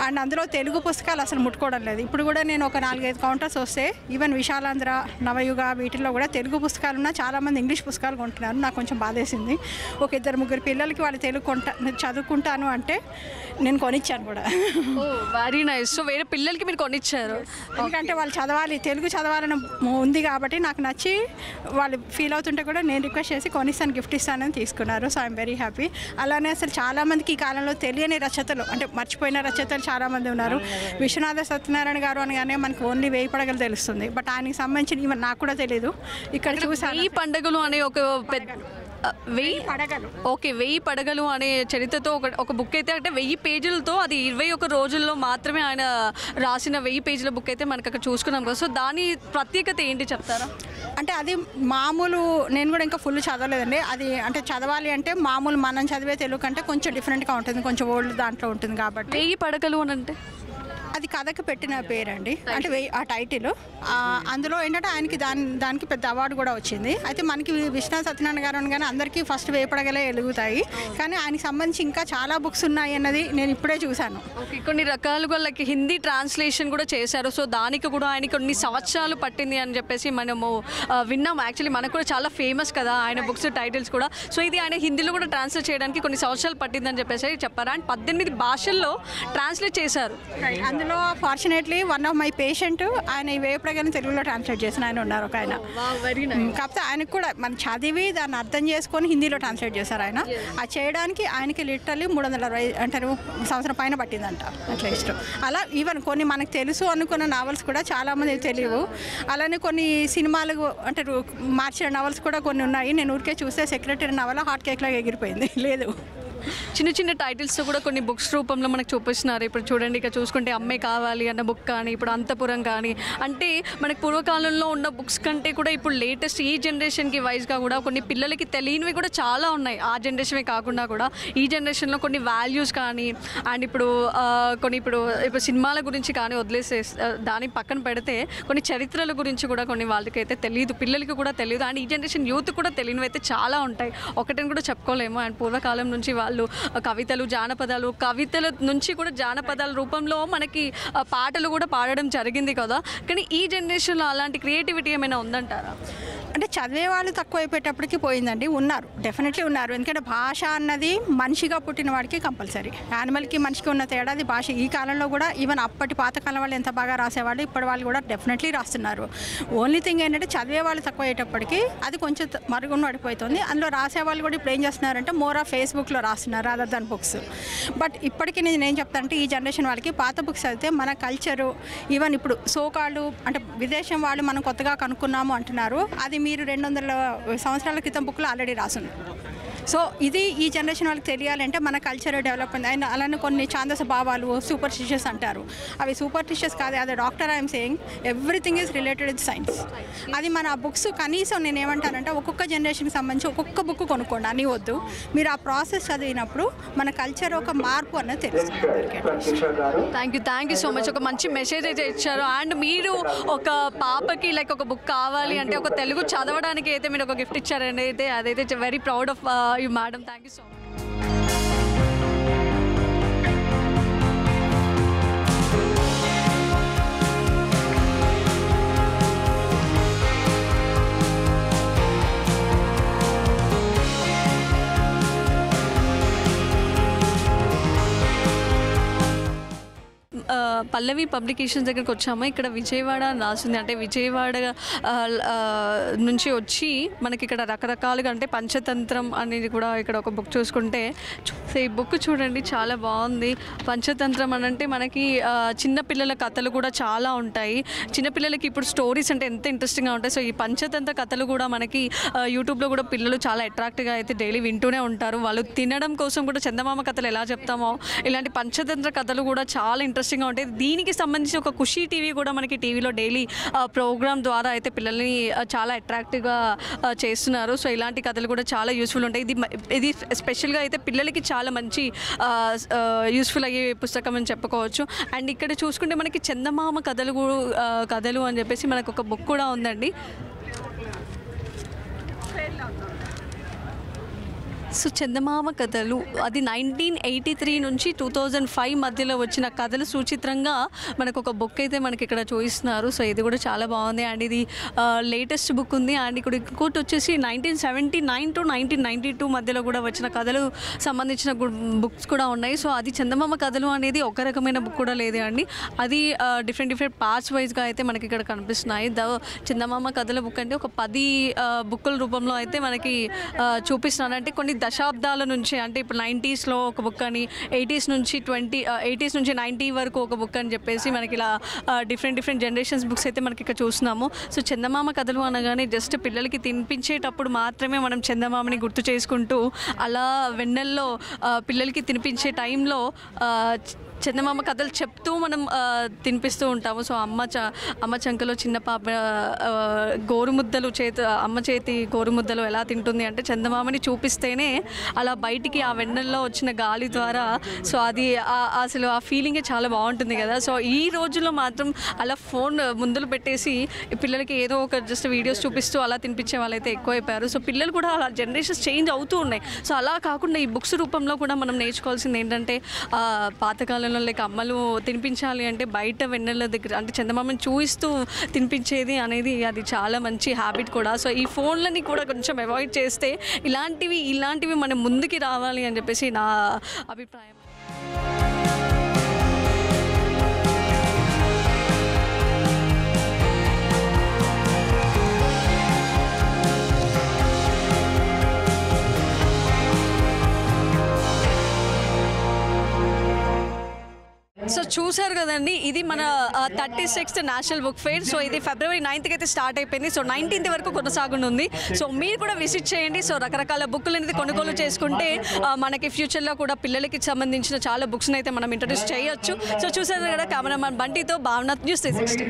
అండ్ అందులో తెలుగు పుస్తకాలు అసలు ముట్టుకోవడం లేదు. ఇప్పుడు కూడా నేను ఒక 4-5 కౌంటర్స్ వస్తే ఈవెన్ విశాలాంధ్ర, నవయుగ వీటిల్లో కూడా తెలుగు పుస్తకాలు ఉన్నా చాలామంది ఇంగ్లీష్ పుస్తకాలు కొంటున్నారు. నాకు కొంచెం బాధేసింది. ఒక 2-3 పిల్లలకి వాళ్ళు తెలుగు చదువుకుంటాను అంటే నేను కొనిచ్చాను కూడా. Very nice. సో వేరే పిల్లలకి మీరు కొనిచ్చారు ఎందుకంటే వాళ్ళు చదవాలి, తెలుగు చదవాలని ఉంది కాబట్టి నాకు నచ్చి వాళ్ళు ఫీల్ అవుతుంటే కూడా నేను రిక్వెస్ట్ చేసి కొనిస్తాను, గిఫ్ట్ ఇస్తానని తీసుకున్నారు. So I'm very happy. అలానే అసలు చాలామందికి ఈ కాలంలో తెలియని రచయితలు అంటే మర్చిపోయిన రచయితలు చాలామంది ఉన్నారు. విశ్వనాథ సత్యనారాయణ గారు అనగానే మనకు ఓన్లీ 1000 పడగలు తెలుస్తుంది. బట్ ఆయనకి సంబంధించి నాకు కూడా తెలియదు. ఇక్కడ చూసాను ఈ పండుగలు అనే ఒక 1000 పడగలు. ఓకే, 1000 పడగలు అనే చరిత్రతో ఒక బుక్ అయితే, అంటే 1000 పేజీలతో, అది 21 రోజుల్లో మాత్రమే ఆయన రాసిన 1000 పేజీల బుక్ అయితే మనకు అక్కడ చూసుకున్నాం కదా. సో దాని ప్రత్యేకత ఏంటి చెప్తారా? అంటే అది మామూలు, నేను కూడా ఇంకా ఫుల్ చదవలేదండి. అది అంటే చదవాలి అంటే మామూలు మనం చదివే తెలుగు కంటే కొంచెం డిఫరెంట్గా ఉంటుంది, కొంచెం ఓల్డ్ దాంట్లో ఉంటుంది కాబట్టి. 1000 పడగలు అని అంటే అది కథకు పెట్టిన పేరండి, అంటే ఆ టైటిల్. అందులో ఏంటంటే ఆయనకి దానికి పెద్ద అవార్డు కూడా వచ్చింది. అయితే మనకి విశ్వనాథ్ సత్యనారాయణ గారు కానీ అందరికీ ఫస్ట్ వేపడగలే వెలుగుతాయి, కానీ ఆయనకి సంబంధించి ఇంకా చాలా బుక్స్ ఉన్నాయి అన్నది నేను ఇప్పుడే చూశాను. ఓకే, కొన్ని రకాలుగా లైక్ హిందీ ట్రాన్స్లేషన్ కూడా చేశారు. సో దానికి కూడా ఆయన కొన్ని సంవత్సరాలు పట్టింది అని చెప్పేసి మనము విన్నాము. యాక్చువల్లీ మనకు కూడా చాలా ఫేమస్ కదా ఆయన బుక్స్ టైటిల్స్ కూడా. సో ఇది ఆయన హిందీలో కూడా ట్రాన్స్లేట్ చేయడానికి కొన్ని సంవత్సరాలు పట్టిందని చెప్పేసి చెప్పారు. అండ్ 18 భాషల్లో ట్రాన్స్లేట్ చేశారు. అందులో fortunately one of my patient ఆయన ఈ వేపడగని తెలుగులో ట్రాన్స్లేట్ చేసిన ఆయన ఉన్నారు ఒక ఆయన. కాకపోతే ఆయనకు కూడా మనం చదివి దాన్ని అర్థం చేసుకొని హిందీలో ట్రాన్స్లేట్ చేశారు ఆయన. అది చేయడానికి ఆయనకి లిటరల్లీ 360 అంటారు సంవత్సరం పైన పట్టిందంట అట్లీస్ట్. అలా ఈవెన్ కొన్ని మనకు తెలుసు అనుకున్న నావల్స్ కూడా చాలామంది తెలియవు. అలానే కొన్ని సినిమాలు అంటే మార్చిన నవల్స్ కూడా కొన్ని ఉన్నాయి. నేను ఊరికే చూస్తే సెక్రటరీ నవల హాట్ కేక్ లాగా ఎగిరిపోయింది. లేదు, చిన్న చిన్న టైటిల్స్తో కూడా కొన్ని బుక్స్ రూపంలో మనకు చూపిస్తున్నారు. ఇప్పుడు చూడండి, ఇక్కడ చూసుకుంటే అమ్మే కావాలి అన్న బుక్ కానీ, ఇప్పుడు అంతపురం కానీ, అంటే మనకి పూర్వకాలంలో ఉన్న బుక్స్ కంటే కూడా ఇప్పుడు లేటెస్ట్ ఈ జనరేషన్కి వైజ్గా కూడా కొన్ని పిల్లలకి తెలియనివి కూడా చాలా ఉన్నాయి. ఆ జనరేషనే కాకుండా కూడా ఈ జనరేషన్లో కొన్ని వాల్యూస్ కానీ, అండ్ ఇప్పుడు ఇప్పుడు సినిమాల గురించి కానీ వదిలేసే దాని పక్కన పెడితే కొన్ని చరిత్రల గురించి కూడా కొన్ని వాళ్ళకైతే తెలియదు, పిల్లలకి కూడా తెలియదు. అండ్ ఈ జనరేషన్ యూత్ కూడా తెలియనివి అయితే చాలా ఉంటాయి, ఒకటిని కూడా చెప్పుకోలేము. అండ్ పూర్వకాలం నుంచి వాళ్ళు కవితలు, జానపదాలు, కవితల నుంచి కూడా జానపదాల రూపంలో మనకి పాటలు కూడా పాడడం జరిగింది కదా. కానీ ఈ జనరేషన్లో అలాంటి క్రియేటివిటీ ఏమైనా ఉందంటారా? అంటే చదివే వాళ్ళు తక్కువ అయిపోయేటప్పటికి పోయిందండి. ఉన్నారు, డెఫినెట్లీ ఉన్నారు. ఎందుకంటే భాష అన్నది మనిషిగా పుట్టిన వాడికి కంపల్సరీ. యానిమల్కి మనిషికి ఉన్న తేడా అది భాష. ఈ కాలంలో కూడా ఈవెన్ అప్పటి పాతకాలం వాళ్ళు ఎంత బాగా రాసేవాళ్ళు ఇప్పటి వాళ్ళు కూడా డెఫినెట్లీ రాస్తున్నారు. ఓన్లీ థింగ్ ఏంటంటే చదివే వాళ్ళు తక్కువ అయ్యేటప్పటికి అది కొంచెం మరుగున పడిపోతుంది. అందులో రాసేవాళ్ళు కూడా ఇప్పుడు ఏం చేస్తున్నారంటే మోర్ ఆఫ్ ఫేస్బుక్లో రాస్తున్నారు రాదర్ దాన్ బుక్స్. బట్ ఇప్పటికీ నేనేం చెప్తానంటే ఈ జనరేషన్ వాళ్ళకి పాత బుక్స్ అయితే మన కల్చరు, ఈవెన్ ఇప్పుడు సోకాళ్ళు అంటే విదేశం వాళ్ళు మనం కొత్తగా కనుక్కున్నాము అంటున్నారు, అది మీరు 200 సంవత్సరాల క్రితం బుక్లో ఆల్రెడీ రాసుంది. సో ఇది ఈ జనరేషన్ వాళ్ళకి తెలియాలంటే మన కల్చర్ డెవలప్ అయింది. ఆయన అలానే కొన్ని ఛాందస భావాలు సూపర్స్టిషియస్ అంటారు, అవి సూపర్స్టిషియస్ కాదు. అదే doctor I'm saying everything is related with science. అది మన ఆ బుక్స్ కనీసం నేను ఏమంటానంటే ఒక్కొక్క జనరేషన్కి సంబంధించి ఒక్కొక్క బుక్ కొనుక్కోండి అని వద్దు. మీరు ఆ ప్రాసెస్ చదివినప్పుడు మన కల్చర్ ఒక మార్పు అన్నది తెలుస్తుంది. Thank you so much. ఒక మంచి మెసేజ్ అయితే ఇచ్చారు. అండ్ మీరు ఒక పాపకి లైక్ ఒక బుక్ కావాలి అంటే ఒక తెలుగు చదవడానికి అయితే మీరు ఒక గిఫ్ట్ ఇచ్చారండి. అయితే అదైతే very proud of you madam. Thank you so much. Pallavi publications దగ్గరికి వచ్చాము. ఇక్కడ విజయవాడ రాసింది, అంటే విజయవాడ నుంచి వచ్చి మనకి ఇక్కడ రకరకాలుగా అంటే పంచతంత్రం అనేది కూడా ఇక్కడ ఒక బుక్ చూసుకుంటే ఈ బుక్ చూడండి చాలా బాగుంది. పంచతంత్రం అని అంటే మనకి చిన్నపిల్లల కథలు కూడా చాలా ఉంటాయి. చిన్నపిల్లలకి ఇప్పుడు స్టోరీస్ అంటే ఎంత ఇంట్రెస్టింగ్గా ఉంటాయి. సో ఈ పంచతంత్ర కథలు కూడా మనకి యూట్యూబ్లో కూడా పిల్లలు చాలా అట్రాక్ట్గా అయితే డైలీ వింటూనే ఉంటారు. వాళ్ళు తినడం కోసం కూడా చందమామ కథలు ఎలా చెప్తామో ఇలాంటి పంచతంత్ర కథలు కూడా చాలా ఇంట్రెస్టింగ్గా ఉంటాయి. దీనికి సంబంధించి ఒక ఖుషీ టీవీ కూడా మనకి టీవీలో డైలీ ప్రోగ్రామ్ ద్వారా అయితే పిల్లల్ని చాలా అట్రాక్టివ్గా చేస్తున్నారు. సో ఇలాంటి కథలు కూడా చాలా యూస్ఫుల్ ఉంటాయి. ఇది స్పెషల్గా అయితే పిల్లలకి చాలా మంచి యూస్ఫుల్ అయ్యే పుస్తకం అని చెప్పుకోవచ్చు. అండ్ ఇక్కడ చూసుకుంటే మనకి చందమామ కథలు అని చెప్పేసి మనకు ఒక బుక్ కూడా ఉందండి. సో చందమామ కథలు అది 1983 నుంచి 2005 మధ్యలో వచ్చిన కథలు సూచిత్రంగా మనకు ఒక బుక్ అయితే మనకి ఇక్కడ చూపిస్తున్నారు. సో ఇది కూడా చాలా బాగుంది. అండ్ ఇది లేటెస్ట్ బుక్ ఉంది. అండ్ ఇక్కడ ఇంకోటి వచ్చేసి 1979 to 1992 మధ్యలో కూడా వచ్చిన కథలు సంబంధించిన బుక్స్ కూడా ఉన్నాయి. సో అది చందమామ కథలు అనేది ఒక రకమైన బుక్ కూడా లేదు అండి, అది డిఫరెంట్ పార్ట్స్ వైజ్గా అయితే మనకి ఇక్కడ కనిపిస్తున్నాయి. చందమామ కథల బుక్ అంటే ఒక 10 బుక్కుల రూపంలో అయితే మనకి చూపిస్తున్నారు. అంటే కొన్ని దశాబ్దాల నుంచి, అంటే ఇప్పుడు 90sలో ఒక బుక్ అని, 80s నుంచి 90 వరకు ఒక బుక్ అని చెప్పేసి మనకి ఇలా డిఫరెంట్ జనరేషన్స్ బుక్స్ అయితే మనకి ఇక్కడ చూస్తున్నాము. సో చందమామ కథలు అనగానే జస్ట్ పిల్లలకి తినిపించేటప్పుడు మాత్రమే మనం చందమామని గుర్తు చేసుకుంటూ అలా వెన్నెల్లో పిల్లలకి తినిపించే టైంలో చందమామ కథలు చెప్తూ మనం తినిపిస్తూ ఉంటాము. సో అమ్మ చంకలో చిన్న పాప గోరుముద్దలు అమ్మ చేతి గోరుముద్దలు ఎలా తింటుంది అంటే చందమామని చూపిస్తేనే అలా బయటికి ఆ వెన్నెల్లో వచ్చిన గాలి ద్వారా. సో అది అసలు ఆ ఫీలింగే చాలా బాగుంటుంది కదా. సో ఈ రోజుల్లో మాత్రం అలా ఫోన్ ముందులు పెట్టేసి పిల్లలకి ఏదో ఒక జస్ట్ వీడియోస్ చూపిస్తూ అలా తినిపించే వాళ్ళైతే ఎక్కువైపోయారు. సో పిల్లలు కూడా అలా జనరేషన్స్ చేంజ్ అవుతూ ఉన్నాయి. సో అలా కాకుండా ఈ బుక్స్ రూపంలో కూడా మనం నేర్చుకోవాల్సింది ఏంటంటే పాతకాలంలో లైక్ అమ్మలు తినిపించాలి అంటే బయట వెన్నెల దగ్గర అంటే చందమామని చూపిస్తూ తినిపించేది అనేది అది చాలా మంచి హ్యాబిట్ కూడా. సో ఈ ఫోన్లని కూడా కొంచెం అవాయిడ్ చేస్తే ఇలాంటివి మనం ముందుకి రావాలి అని చెప్పేసి నా అభిప్రాయం. సో చూసారు కదండి, ఇది మన 36th national book fair. So ఇది February 9th అయితే స్టార్ట్ అయిపోయింది. సో 19th వరకు కొనసాగుతుంది. సో మీరు కూడా విజిట్ చేయండి. సో రకరకాల బుక్కులు అనేది కొనుగోలు చేసుకుంటే మనకి ఫ్యూచర్లో కూడా పిల్లలకి సంబంధించిన చాలా బుక్స్ని అయితే మనం ఇంట్రడ్యూస్ చేయొచ్చు. సో చూసారు కదా, కెమెరామ్యాన్ బంటితో భావనాథ్, న్యూస్ 360.